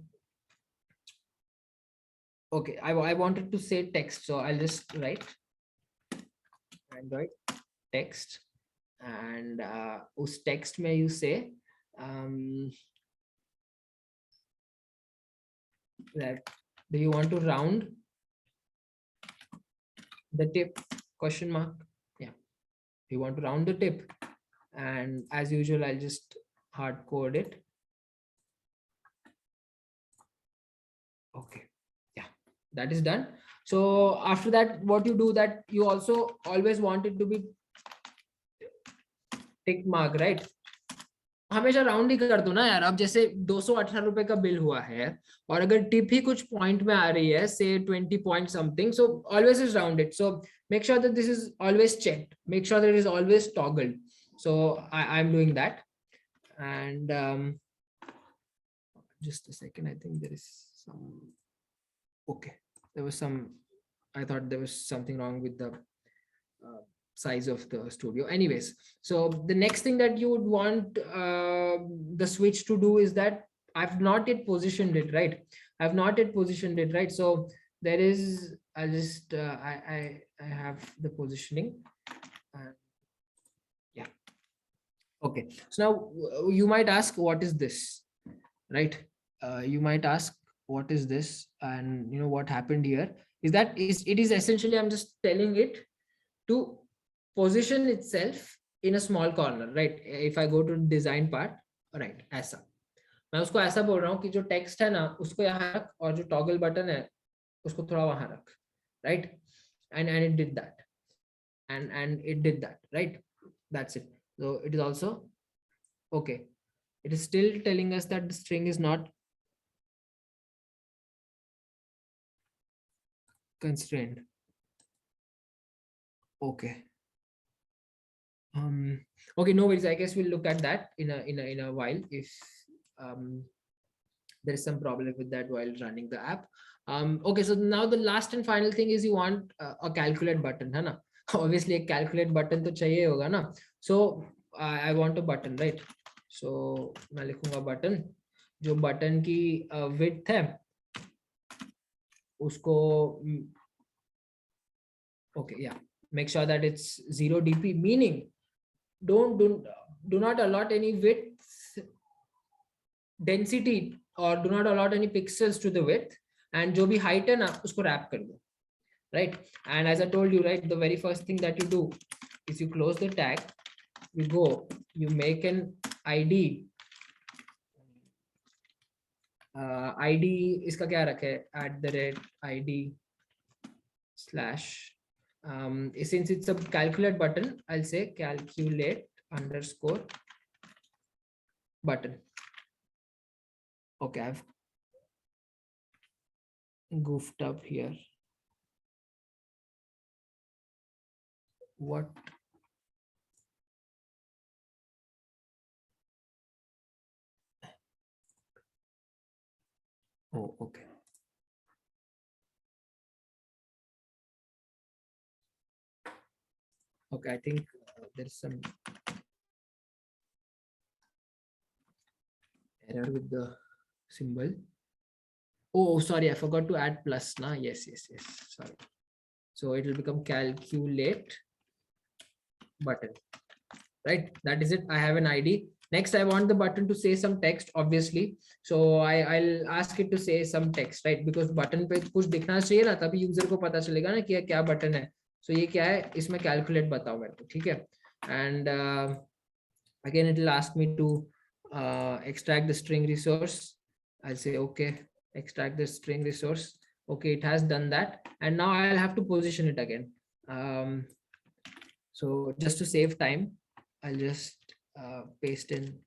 okay, I wanted to say text, so I'll just write Android text, and उस text में you say that do you want to round the tip, question mark? Yeah, you want to round the tip, and as usual I'll just hard code it. Okay, yeah, that is done. So after that, what you do, that you also always want it to be tick mark, right? हमेशा round ही कर दो ना यार. अब जैसे 218 रुपए का bill हुआ है, और अगर टिप ही कुछ पॉइंट में आ रही है, से 20 point something, so always is rounded. So make sure that this is always checked, make sure that is always toggled. So I am doing that. And just a second, I think there is some, okay, there was some, I thought there was something wrong with the size of the studio. Anyways, so the next thing that you would want the switch to do is that I've not yet positioned it, right? I've not yet positioned it, right? So there is, I'll just I have the positioning. Yeah, okay, so now you might ask, what is this, right? You might ask, what is this? And what happened here is that it is essentially, I'm just telling it to position itself in a small corner, right? If I go to design part, right, ऐसा मैं उसको ऐसा बोल रहा हूँ कि जो text है ना उसको यहाँ रख, और जो टॉगल बटन है उसको थोड़ा वहां रख, right? And it did that, and it did that, right? That's it. So it is also okay. It is still telling us that the string is not constrained. Okay, Okay, no worries. I guess we'll look at that in a while if um, there is some problem with that while running the app. Okay, so now the last and final thing is you want a calculate button, है ना? Obviously a calculate button तो चाहिए होगा ना? So I want a button, right? So मैं लिखूंगा button. जो button की width है उसको okay, yeah, make sure that it's 0 dp, meaning do not allot any width density or do not allot any pixels to the width, and जो भी height है ना उसको wrap कर दो, right? And as I told you, right, the very first thing that you do is you close the tag, you go, you make an id, id इसका क्या रखे @id slash since it's a calculate button, I'll say calculate underscore button. Okay, I've goofed up here. What? Oh, okay. Okay, I think there's some error with the symbol. Oh, sorry, I forgot to add plus. Nah, yes. Sorry. So it will become calculate button, right? That is it. I have an ID. Next, I want the button to say some text, obviously. So I'll ask it to say some text, right? Because button पे कुछ दिखना चाहिए ना, तभी user को पता चलेगा ना कि ये क्या button है. So ये क्या है? इसमें calculate बताओ मेरे को, ठीक है? And again, it will ask me to extract the string resource. I'll say okay, extract the string resource. Okay, it has done that, and now I'll have to position it again. So just to save time, I'll just paste in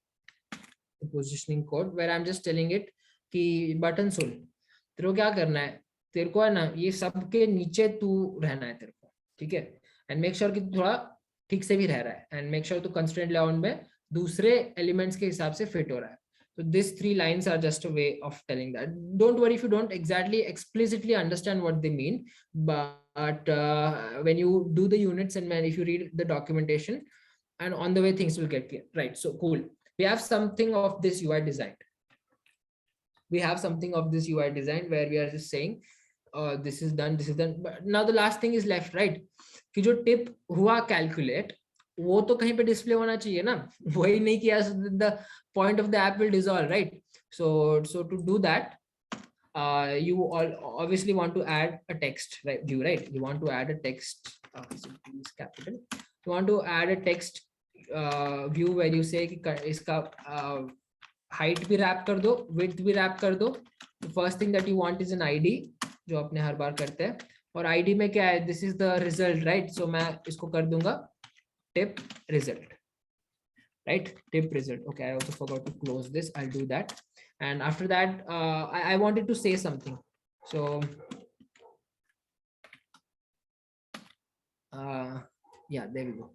the positioning code where I'm just telling it कि button सुन, तेरे को क्या करना है, तेरे को है ना ये सबके नीचे तू रहना है तेरे को, ठीक है? एंड मेक श्योर कि थोड़ा ठीक से भी रह रहा है, एंड मेक श्योर तू कंस्ट्रेंट लेआउट में दूसरे एलिमेंट्स के हिसाब से फिट हो रहा है. So these 3 lines are just a way of telling that. Don't worry if you don't exactly explicitly understand what they mean, but when you do the units and if you read the documentation, and on the way things will get clear, right? So cool. We have something of this UI designed. We have something of this UI design where we are just saying, this is done, but now the last thing is left, right? कि जो tip हुआ calculate, वो तो कहीं पे display होना चाहिए ना, वही नहीं किया, the point of the app will dissolve, right? So to do that, you all obviously want to add a text, right? View, right? You want to add a text, capital. You want to add a text view where you say कि इसका height भी wrap कर दो, width भी wrap कर दो. The first thing that you want is an ID, जो अपने हर बार करते हैं. और ID में क्या है? This is the result, right? So मैं इसको कर दूंगा tip result, right? Tip result. Okay, I also forgot to close this. I'll do that. And after that, I wanted to say something. So yeah, there we go.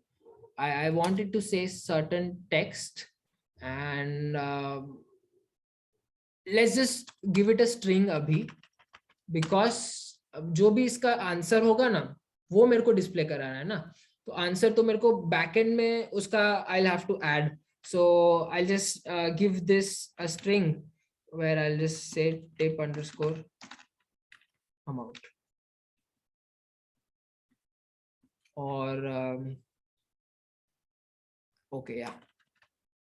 I wanted to say certain text, and let's just give it a string abhi, because जो भी इसका answer होगा ना वो मेरे को display कराना है ना. तो आंसर तो मेरे को बैकएंड में उसका I'll have to add. So I'll just give this a string where I'll just say tip underscore amount, or okay, yeah.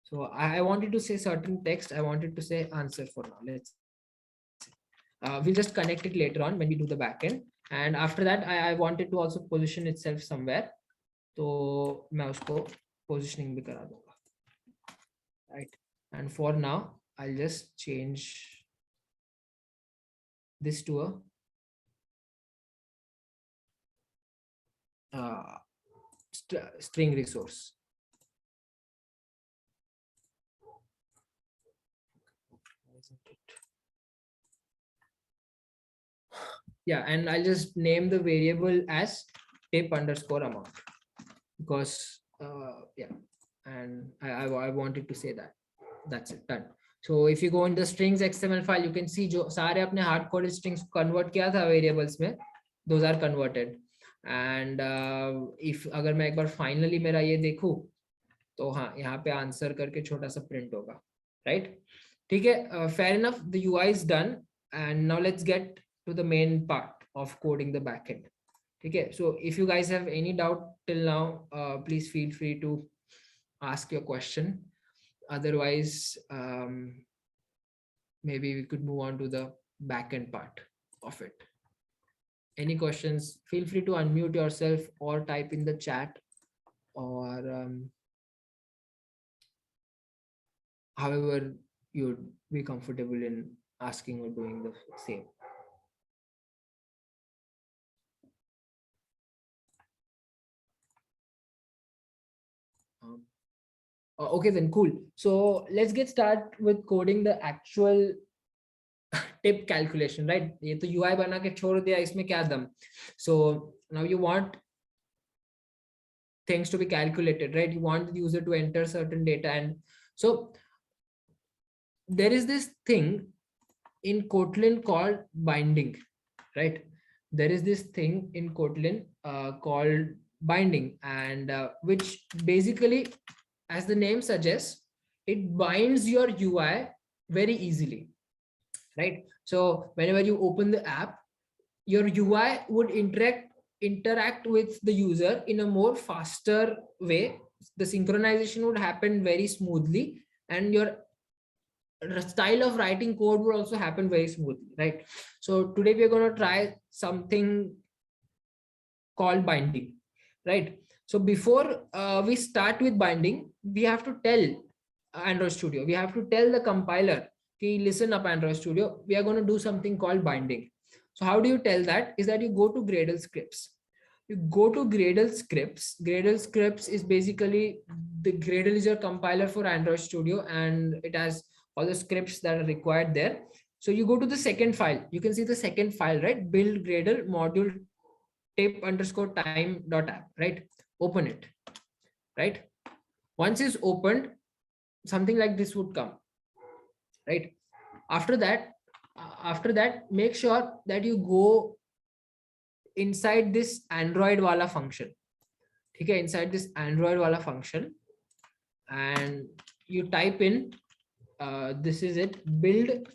So I wanted to say certain text. I wanted to say answer for now. Let's we'll just connect it later on when we do the backend. And after that, I wanted to also position itself somewhere. So मैं उसको positioning भी करा दूंगा, right? And for now, I'll just change this to a string resource. Yeah, and I'll just name the variable as tip underscore amount, because Yeah, and I wanted to say that. That's it, done. So if you go in the strings XML file, you can see जो सारे अपने hard coded strings convert किया था variables में, those are converted. And if अगर मैं एक बार finally मेरा ये देखूं, तो हाँ यहाँ पे आंसर करके छोटा सा प्रिंट होगा, राइट? ठीक है, fair enough, the UI is done, and now let's get to the main part of coding the backend. ठीक है, so if you guys have any doubt till now, please feel free to ask your question. Otherwise, maybe we could move on to the backend part of it. Any questions? Feel free to unmute yourself or type in the chat, or however you'd be comfortable in asking or doing the same. Okay, then cool. So let's get started with coding the actual tip calculation, right? ये तो UI बना के छोड़ दिया, इसमें क्या दम? So now you want things to be calculated, right? You want the user to enter certain data, and so there is this thing in Kotlin called binding, right? There is this thing in Kotlin called binding, and which basically, as the name suggests, it binds your UI very easily, right? So whenever you open the app, your UI would interact with the user in a more faster way. The synchronization would happen very smoothly, and your style of writing code would also happen very smoothly, right? So today we're going to try something called binding, right? So before we start with binding, we have to tell Android Studio, we have to tell the compiler, okay, listen up Android Studio, we are going to do something called binding. So how do you tell that? Is that you go to Gradle scripts. You go to Gradle scripts. Gradle scripts is basically, the Gradle is your compiler for Android Studio, and it has all the scripts that are required there. So you go to the second file. You can see the second file, right? Build Gradle module tip underscore time.app, right? Open it, right? Once it's opened, something like this would come, right? After that, make sure that you go inside this Android wala function. Okay, inside this Android wala function, and you type in, this is it, build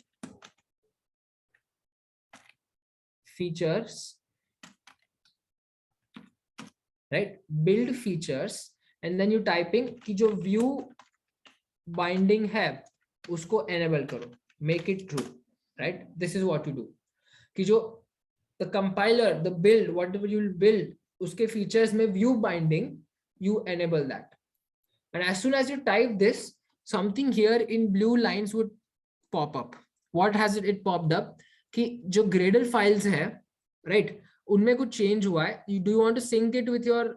features, right? Build features, and then you typing कि जो view binding है उसको enable करो, make it true, right? This is what you do. कि जो the compiler, the build, whatever you will build, उसके features में view binding, you enable that. And as soon as you type this, something here in blue lines would pop up. What has it popped up? कि जो Gradle files है, right? उनमें कुछ change हुआ है. Do you want to sync it with your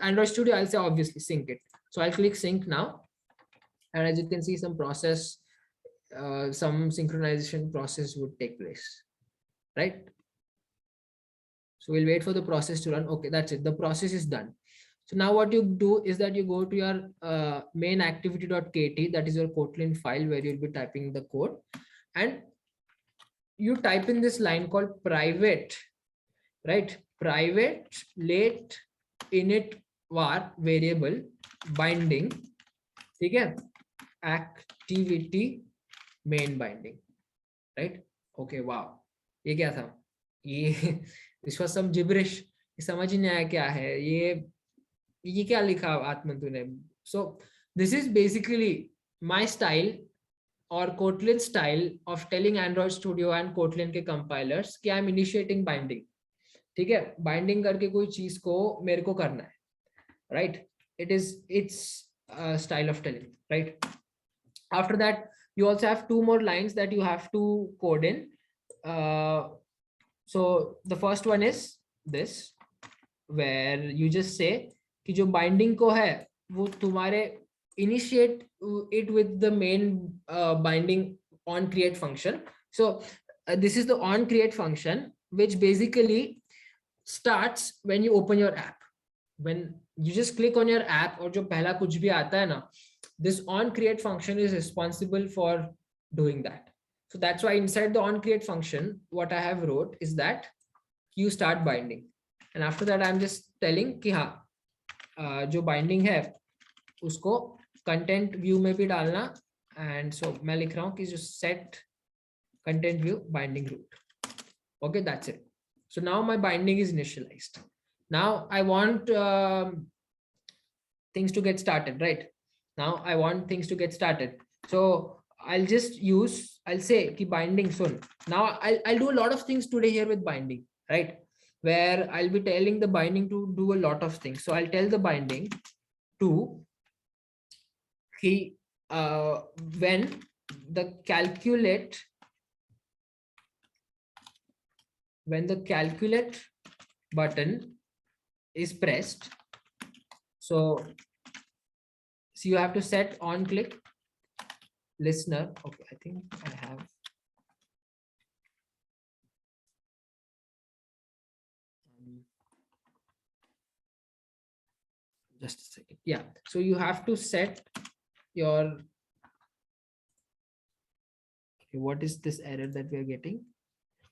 Android Studio? I'll say obviously sync it. So I'll click sync now, and as you can see, some process, some synchronization process would take place, right? So we'll wait for the process to run. Okay, that's it. The process is done. So now what you do is that you go to your main activity.kt, that is your Kotlin file where you'll be typing the code, and you type in this line called private, right? Private late init var variable binding, okay? Activity main binding, right? Okay, wow. ये क्या था? ये this was some gibberish. समझ ही नहीं आया क्या है ये क्या लिखा आत्मन तूने? So this is basically my style or Kotlin style of telling Android Studio and Kotlin के compilers कि I'm initiating binding. ठीक है, बाइंडिंग करके कोई चीज को मेरे को करना है, right? It's a style of telling, right? After that, you also have two more lines that you have to code in. So the first one is this, where you just say कि जो binding को है वो तुम्हारे initiate it with the main binding on create function. So this is the on create function, which basically starts when you open your app, when you just click on your app और जो पहला कुछ भी आता है ना, this on create function is responsible for doing that. So that's why inside the on create function, what I have wrote is that you start binding, and after that I'm just telling कि हाँ जो binding है उसको content view में भी डालना, and so मैं लिख रहा हूँ कि जो set content view binding root. Okay, that's it. So now my binding is initialized. Now I want things to get started, right? Now I want things to get started. So I'll just use, I'll say ki binding soon. Now I'll do a lot of things today here with binding, right? Where I'll be telling the binding to do a lot of things. So I'll tell the binding to when the calculate button is pressed, so you have to set on click listener. Okay, I think I have just a second. Yeah, so you have to set your, okay, what is this error that we are getting?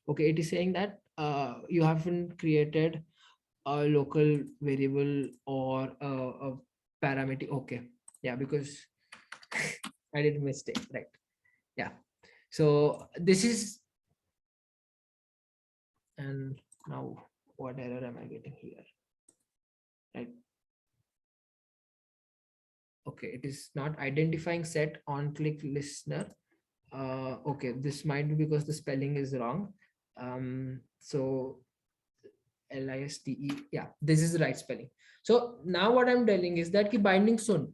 Okay, it is saying that you haven't created a local variable or a parameter. Okay, yeah, because I did a mistake, right? Yeah, so this is, and now what error am I getting here, right? Okay, it is not identifying set on click listener. Okay, this might be because the spelling is wrong. So liste, yeah, this is the right spelling. So now what I'm telling is that ki binding सुन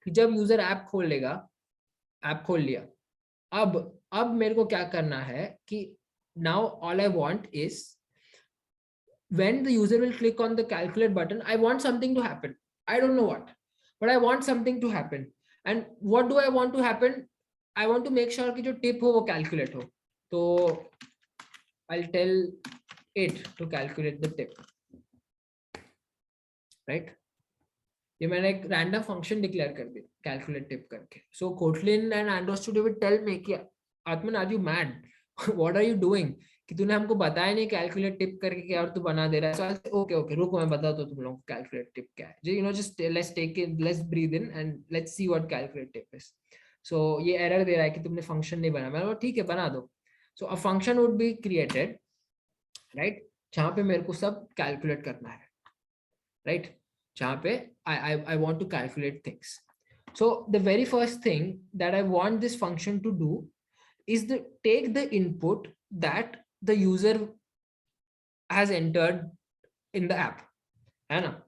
कि जब user app खोल लेगा, app खोल लिया, अब मेरे को क्या करना है कि now all I want is when the user will click on the calculate button, I want something to happen. I don't know what, but I want something to happen. And what do I want to happen? I want to make sure कि जो tip हो वो calculate हो. तो I'll tell it to calculate the tip, right? ये मैंने एक random function declare कर दी calculate tip करके. So Kotlin and Android Studio will tell me कि Atman, are you mad? What are you doing? कि तूने हमको बताया नहीं कैलकुलेट टिप करके क्या और तू बना दे रहा है. So ओके ओके रुको मैं बता तो तुम लोगों को कैलकुलेट टिप क्या है. You know, just let's take it, let's breathe in and let's see what calculate tip is. So ये एरर दे रहा है कि तुमने फंक्शन नहीं बनाया. मैंने बोला ठीक है बना दो. So a function would be created, right? जहाँ पे मेरे को सब कैलकुलेट करना है, right? जहाँ पे I want to calculate things. So the very first thing that I want this function to do is the take the input that the user has entered in the app. Anna,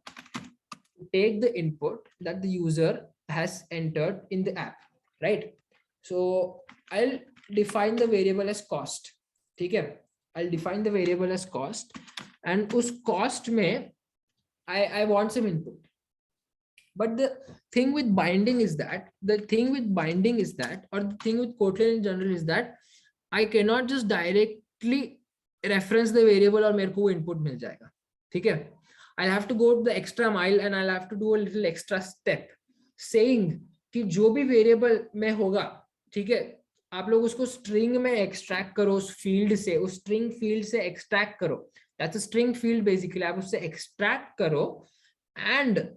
take the input that the user has entered in the app, right? So I'll define the variable as cost. Okay, I'll define the variable as cost, and us cost mein I want some input. But the thing with binding is that, or the thing with Kotlin in general is that I cannot just directly reference the variable और मेरे को input मिल जाएगा. ठीक है? I'll have to go the extra mile and I'll have to do a little extra step saying कि जो भी variable में होगा, ठीक है, आप लोग उसको string में extract करो, उस field से, उस string field से extract करो. That's a string field basically. आप उससे extract करो and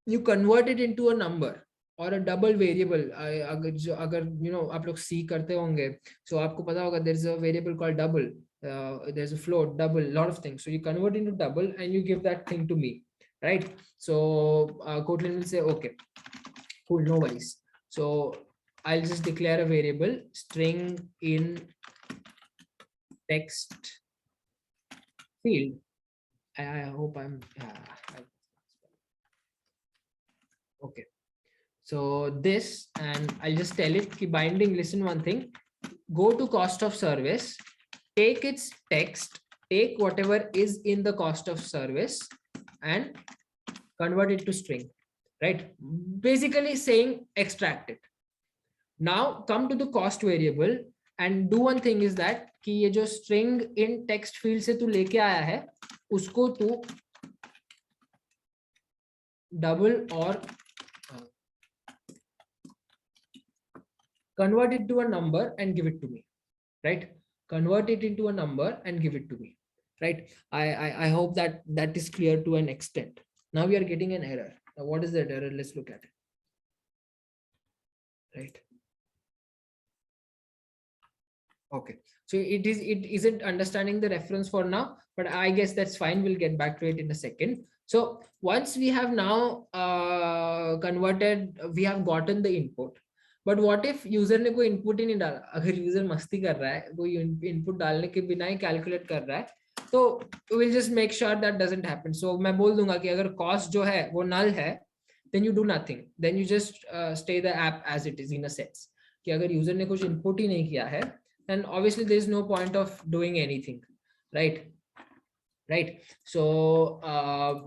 you convert it into a number or a double variable. अगर you know आप लोग C करते होंगे, so आपको पता होगा there is a variable called double. There's a float, double, lot of things. So you convert into double and you give that thing to me, right? So Kotlin will say, okay, cool, no worries. So I'll just declare a variable string in text field. I hope I'm okay. So this, and I'll just tell it keep binding, listen one thing, go to cost of service, take its text, take whatever is in the cost of service and convert it to string, right? Basically saying extract it. Now come to the cost variable and do one thing is that कि ये जो string in text field से तू लेके आया है उसको तू double or convert it to a number and give it to me, right? Convert it into a number and give it to me, right? I hope that that is clear to an extent. Now we are getting an error. Now what is that error? Let's look at it, right? Okay, so it isn't understanding the reference for now, but I guess that's fine. We'll get back to it in a second. So once we have now converted, we have gotten the input. But what if user ने कोई input ही नहीं डाला? अगर user मस्ती कर रहा है, कोई input डालने के बिना ही calculate कर रहा है, तो we'll just make sure that doesn't happen. So मैं बोल दूंगा कि अगर cost जो है वो null है, then you do nothing. Then you just stay the app as it is in a sense. कि अगर user ने कुछ input ही नहीं किया है, then obviously there is no point of doing anything, right? So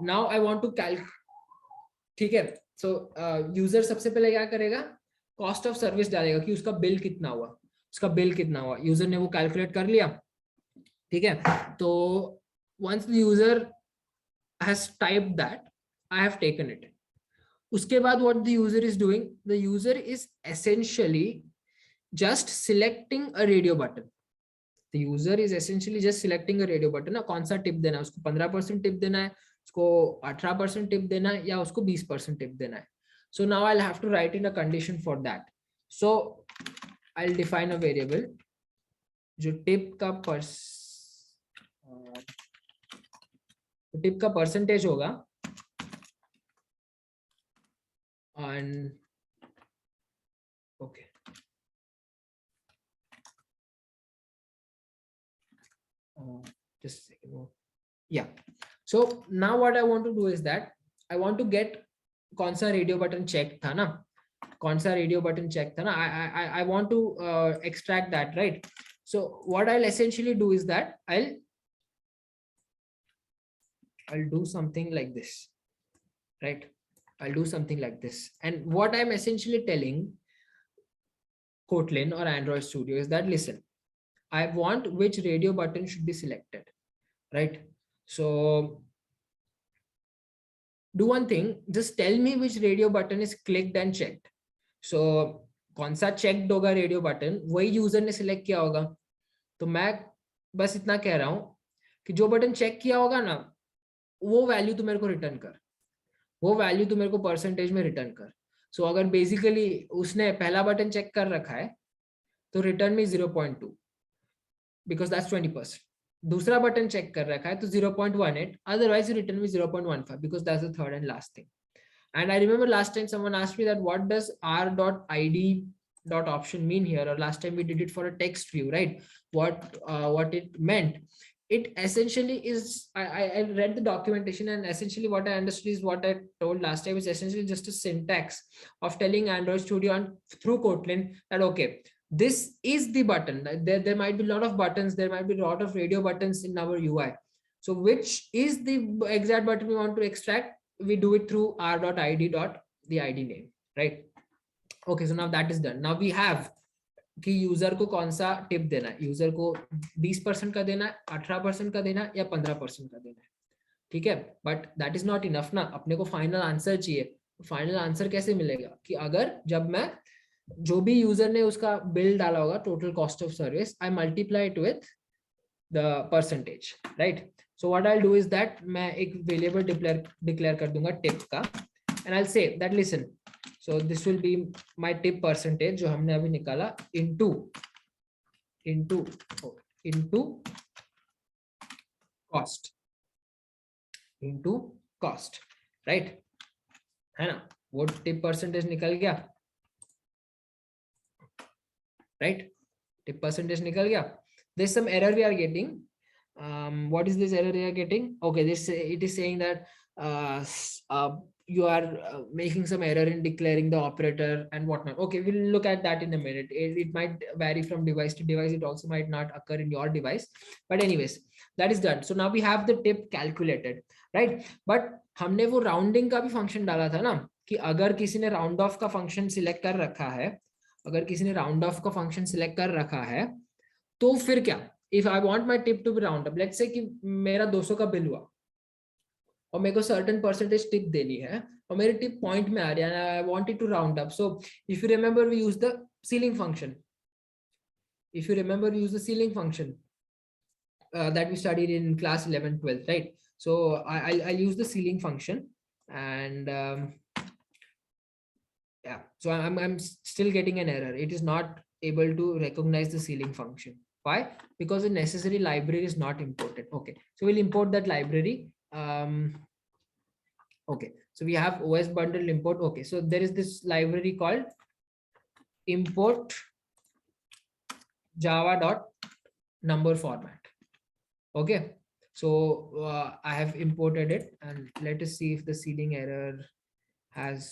now I want to ठीक है? So user सबसे पहले क्या करेगा? Cost of service डालेगा कि उसका बिल कितना हुआ, यूजर ने वो कैलकुलेट कर लिया, ठीक है? तो once the user has typed that, I have taken it. उसके बाद what the user is doing, the user is essentially just selecting a radio button. The user is essentially just selecting a radio button. ना कौन सा tip देना है, उसको 15% tip देना है, उसको 18% टिप देना है, या उसको 20% टिप देना है. So now I'll have to write in a condition for that. So I'll define a variable जो टिप का परसेंटेज होगा, and okay. Just a second more. Yeah. So now what I want to do is that I want to get कौन सा radio button check था ना, I want to extract that, right? So what I'll essentially do is that I'll do something like this, right? I'll do something like this, and what I'm essentially telling Kotlin or Android Studio is that, listen, I want which radio button should be selected, right? So do one thing, just tell me which radio button is clicked and checked. So कौन सा checked होगा radio button, वही user ने select किया होगा. तो मैं बस इतना कह रहा हूं कि जो बटन चेक किया होगा ना, वो वैल्यू तू मेरे को रिटर्न कर, वो वैल्यू तू मेरे को परसेंटेज में रिटर्न कर. सो अगर बेसिकली उसने पहला बटन चेक कर रखा है तो रिटर्न में 0.2 बिकॉज दैट्स 20%. दूसरा बटन चेक कर रखा है तो 0.18, otherwise रिटर्न में 0.15 because that's the third and last thing. And I remember last time someone asked me that what does r.id.option mean here, or last time we did it for a text view, right? What it meant, it essentially is, I read the documentation, and essentially what I understood is what I told last time is essentially just a syntax of telling Android Studio and through Kotlin that okay, this is the button. There might be a lot of buttons, there might be a lot of radio buttons in our UI. So which is the exact button we want to extract? We do it through r.id.the ID name, right? Okay, so now that is done. Now we have कि user को कौन सा tip देना है, user को 20% का देना है, 18% का देना है, या 15% का देना है, ठीक है? But that is not enough ना, अपने को फाइनल आंसर चाहिए. फाइनल आंसर कैसे मिलेगा कि अगर जब मैं जो भी यूजर ने उसका बिल डाला होगा, total cost of service, I multiply it with the percentage, right? So what I will do is that मैं एक वेरिएबल डिक्लेयर कर दूंगा टिप का, and I will say that listen, so this will be my tip percentage जो हमने अभी निकाला into cost, right? है ना, वो tip percentage निकल गया, right? Tip percentage निकल गया. There's some error we are getting. What is this error we are getting? Okay, it is saying that you are making some error in declaring the operator and whatnot. Okay, we'll look at that in a minute. It might vary from device to device. It also might not occur in your device. But anyways, that is done. So now we have the tip calculated, right? But हमने वो rounding का भी function डाला था ना, कि अगर किसी ने round off का function select कर रखा है, अगर किसी ने round off का function select कर रखा है, तो फिर क्या? If I want my tip to be round up, let's say कि मेरा 200 का बिल हुआ, और मेरे को सर्टेन परसेंटेज टिप देनी है और मेरी टिप पॉइंट में आ रही है, I wanted to round up. So if you remember we use the ceiling function. If you remember, we use the ceiling function that we studied in class 11, 12, right? So I'll use the ceiling function, and yeah, so I'm still getting an error. It is not able to recognize the ceiling function. Why? Because the necessary library is not imported. Okay, so we'll import that library. Okay, so we have OS bundle import. Okay, so there is this library called import java.number format. Okay, so I have imported it, and let us see if the seeding error has.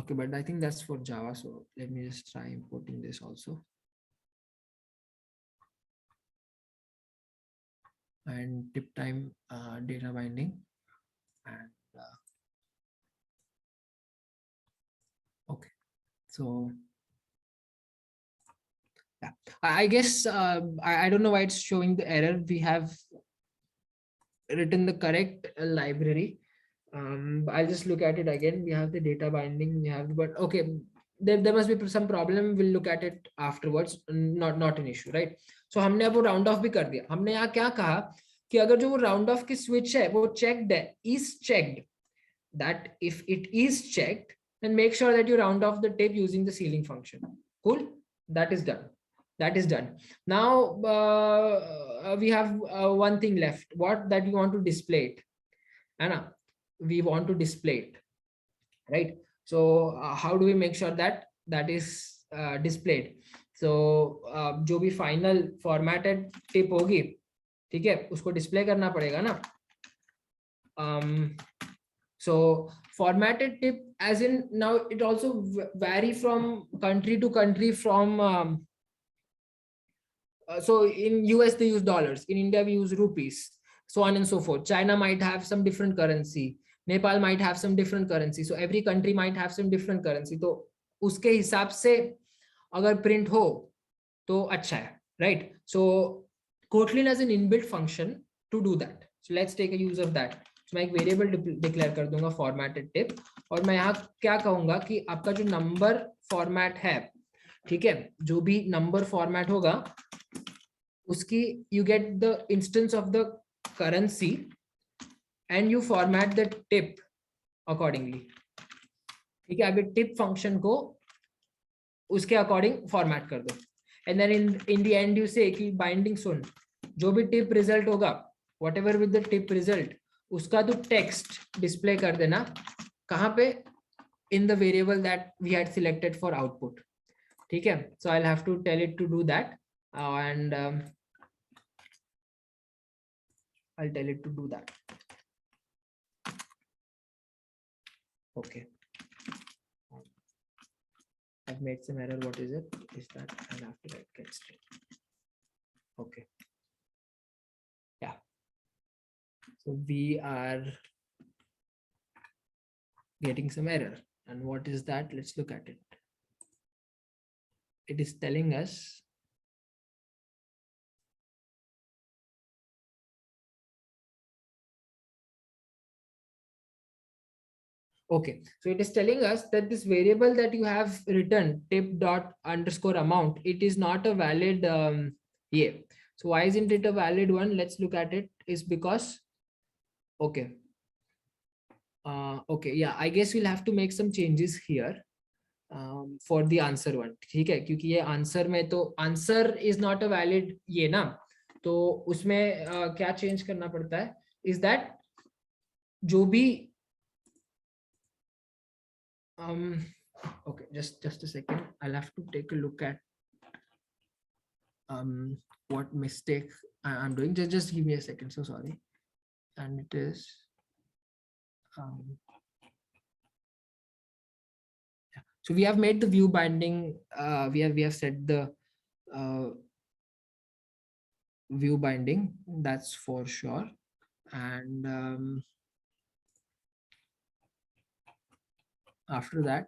Okay, but I think that's for Java. So let me just try importing this also. And tip time data binding. And okay, so yeah, I guess I don't know why it's showing the error. We have written the correct library. I'll just look at it again. We have the data binding. We have, but okay, there must be some problem. We'll look at it afterwards. Not an issue, right? So हमने अब वो round off भी कर दिया. हमने यहाँ क्या कहा कि अगर जो वो round off की switch है वो checked है, is checked. That if it is checked, then make sure that you round off the tip using the ceiling function. Cool. That is done. That is done. Now we have one thing left. What that we want to display it. Anna, we want to display it, right? So how do we make sure that that is displayed? So जो भी final formatted tip होगी, ठीक है, उसको display करना पड़ेगा ना. So formatted tip, as in now it also vary from country to country. From so in US they use dollars, in India we use rupees, so on and so forth. China might have some different currency, Nepal might have some different currency, so every country might have some different currency. तो उसके हिसाब से अगर print हो तो अच्छा है, right? So Kotlin has an inbuilt function to do that. So let's take a use of that. So मैं एक variable declare कर दूंगा formatted tip, और मैं यहाँ क्या कहूंगा कि आपका जो number format है, ठीक है, जो भी number format होगा उसकी you get the instance of the currency and you format the tip accordingly. ठीक है, अभी tip function को उसके according format कर दो, and then in the end you say कि binding सुन, जो भी tip result होगा, whatever with the tip result, उसका तो text display कर देना कहाँ पे, in the variable that we had selected for output. ठीक है, so I'll have to tell it to do that, and I'll tell it to do that. Okay, I've made some error. What is it? Is that I'll have to write get string. Okay, yeah, so we are getting some error, and what is that? Let's look at it. It is telling us okay, so it is telling us that this variable that you have written tip dot underscore amount, it is not a valid yeah. So why isn't it a valid one? Let's look at it. Is because okay, okay, yeah, I guess we'll have to make some changes here for the answer one. ठीक है, क्योंकि ये answer में तो answer is not a valid ये ना, तो उसमें क्या change करना पड़ता है is that जो भी okay, just a second, I'll have to take a look at what mistake I'm doing. Just give me a second, so sorry. And it is yeah. So we have made the view binding, we have set the view binding, that's for sure. And after that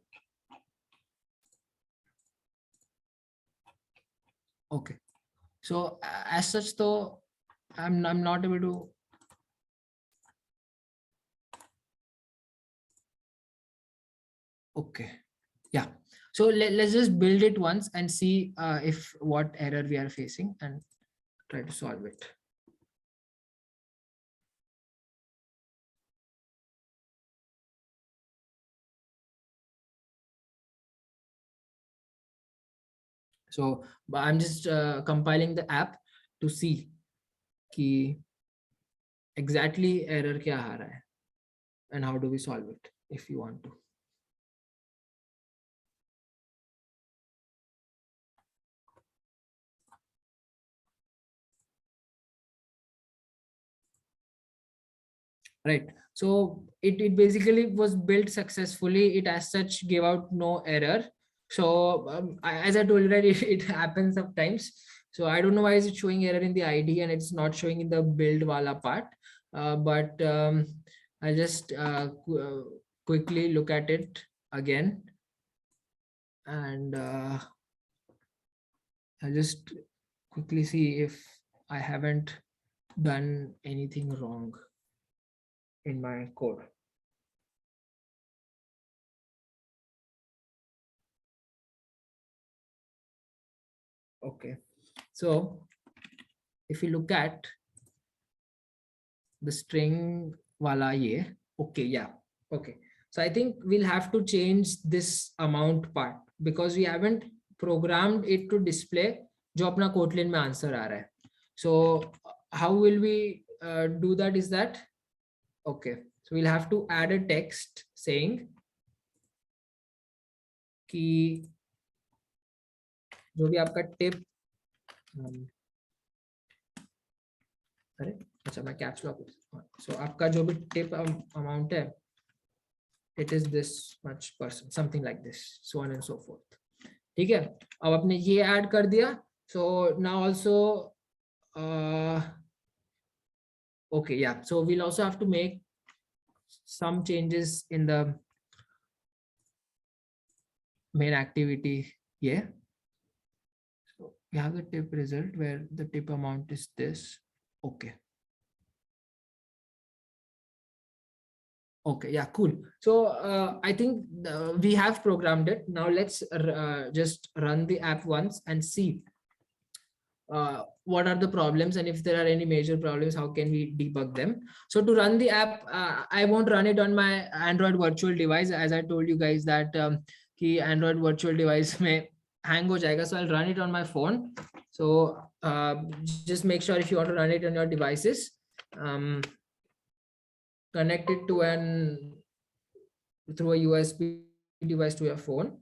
Okay. So as such, though, I'm not able to. Okay. Yeah. So let's just build it once and see if what error we are facing and try to solve it. So I'm just compiling the app to see कि exactly error क्या आ रहा है and how do we solve it if you want to. Right. So it basically was built successfully. It as such gave out no error. So as I told you, right, it happens sometimes. So I don't know why is it showing error in the ID and it's not showing in the build wala part. But I'll just quickly look at it again, and I'll just quickly see if I haven't done anything wrong in my code. Okay, so if you look at the string wala ye, okay, yeah, okay. So I think we'll have to change this amount part because we haven't programmed it to display जो अपना Kotlin में answer आ रहा है. So how will we do that? Is that okay? So we'll have to add a text saying कि जो भी आपका tip अरे अच्छा मैं कैप्स लॉक. So आपका जो भी tip amount है, it is this much percent, something like this, so on and so forth. ठीक है, अब आपने ये ऐड कर दिया. So now also okay, yeah, so we'll also have to make some changes in the main activity here. So we have the tip result where the tip amount is this. Okay. Okay, yeah, cool. So I think we have programmed it. Now let's just run the app once and see what are the problems, and if there are any major problems, how can we debug them. So to run the app, I won't run it on my Android virtual device, as I told you guys that ki Android virtual device may hang ho jayega, so I'll run it on my phone. So just make sure if you want to run it on your devices, connect it to an through a USB device to your phone,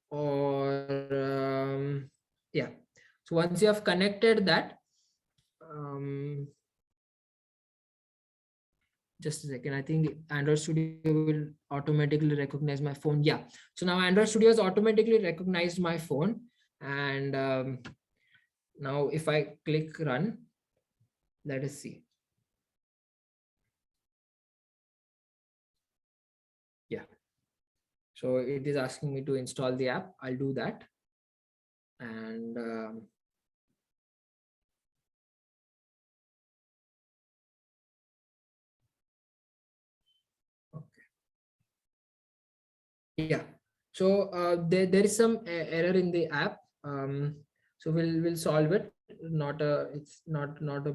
or yeah. So once you have connected that, just a second, I think Android Studio will automatically recognize my phone. Yeah, so now Android Studio has automatically recognized my phone, and now if I click run, let us see. Yeah, so it is asking me to install the app. I'll do that, and okay. Yeah, so there is some error in the app. So we'll solve it. Not a, it's not a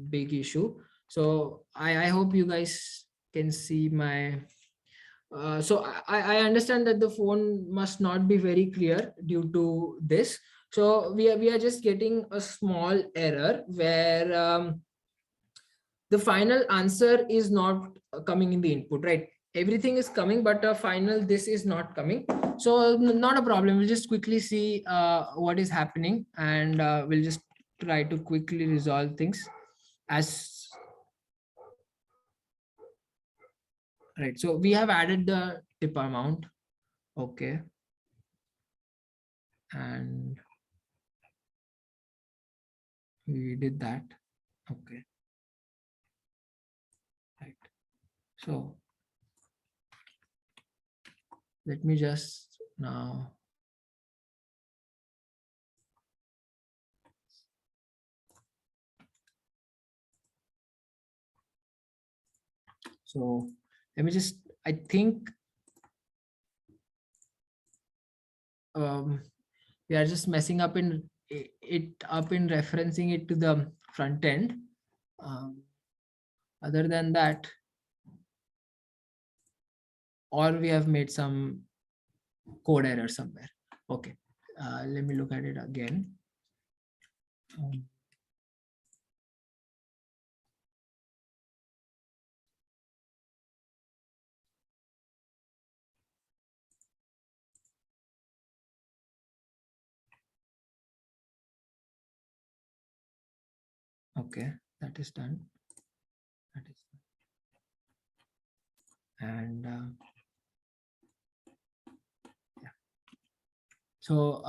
big issue. So I hope you guys can see my so I understand that the phone must not be very clear due to this. So we are just getting a small error where the final answer is not coming in the input, right? Everything is coming, but final this is not coming. So not a problem. We'll just quickly see what is happening, and we'll just try to quickly resolve things as right. So we have added the tip amount. Okay. And we did that. Okay. Right. So let me just now So let me just, I think we are just messing up in referencing it to the front end. Other than that, or we have made some code error somewhere. Okay, let me look at it again. Okay, that is done. That is done. And yeah. So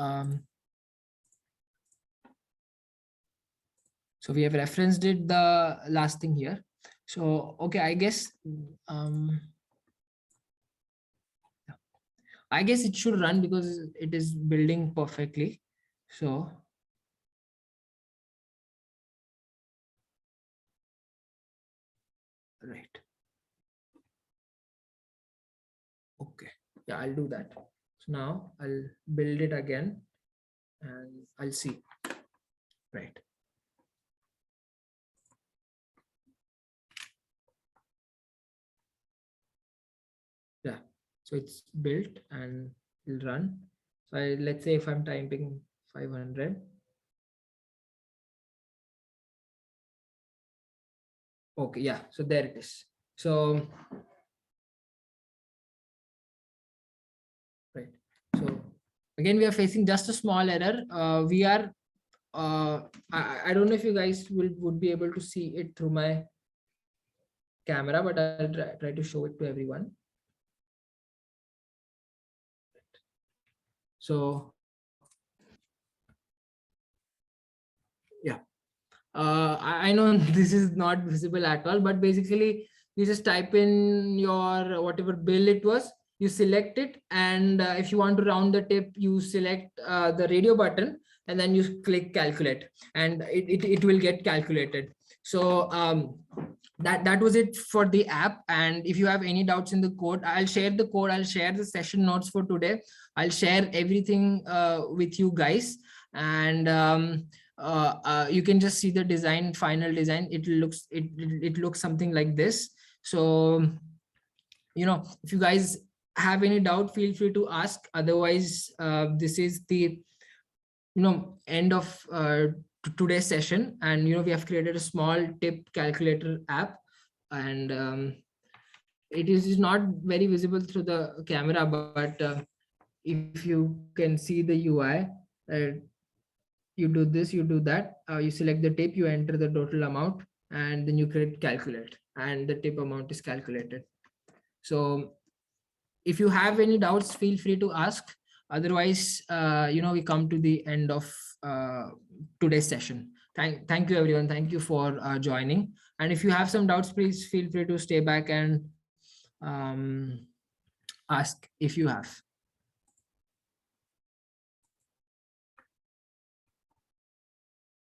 so we have referenced it, the last thing here. So okay, I guess I guess it should run because it is building perfectly. So right. Okay, yeah, I'll do that. So now I'll build it again and I'll see. Right. Yeah, so it's built and will run. So let's say if I'm typing 500. Okay, yeah, so there it is. So right. So again, we are facing just a small error. We are I don't know if you guys would be able to see it through my camera, but I'll try to show it to everyone. So yeah, I know this is not visible at all, but basically you just type in your whatever bill it was, you select it, and if you want to round the tip, you select the radio button, and then you click calculate, and it will get calculated. So that was it for the app. And if you have any doubts in the code, I'll share the code, I'll share the session notes for today, I'll share everything with you guys. And you can just see the design, final design. It looks something like this. So if you guys have any doubt, feel free to ask. Otherwise, this is the end of today's session. And we have created a small tip calculator app, and it is not very visible through the camera, but if you can see the UI, you do this, you do that, you select the tip, you enter the total amount, and then you create calculate, and the tip amount is calculated. So if you have any doubts, feel free to ask. Otherwise, we come to the end of today's session. Thank you everyone, thank you for joining. And if you have some doubts, please feel free to stay back and ask if you have.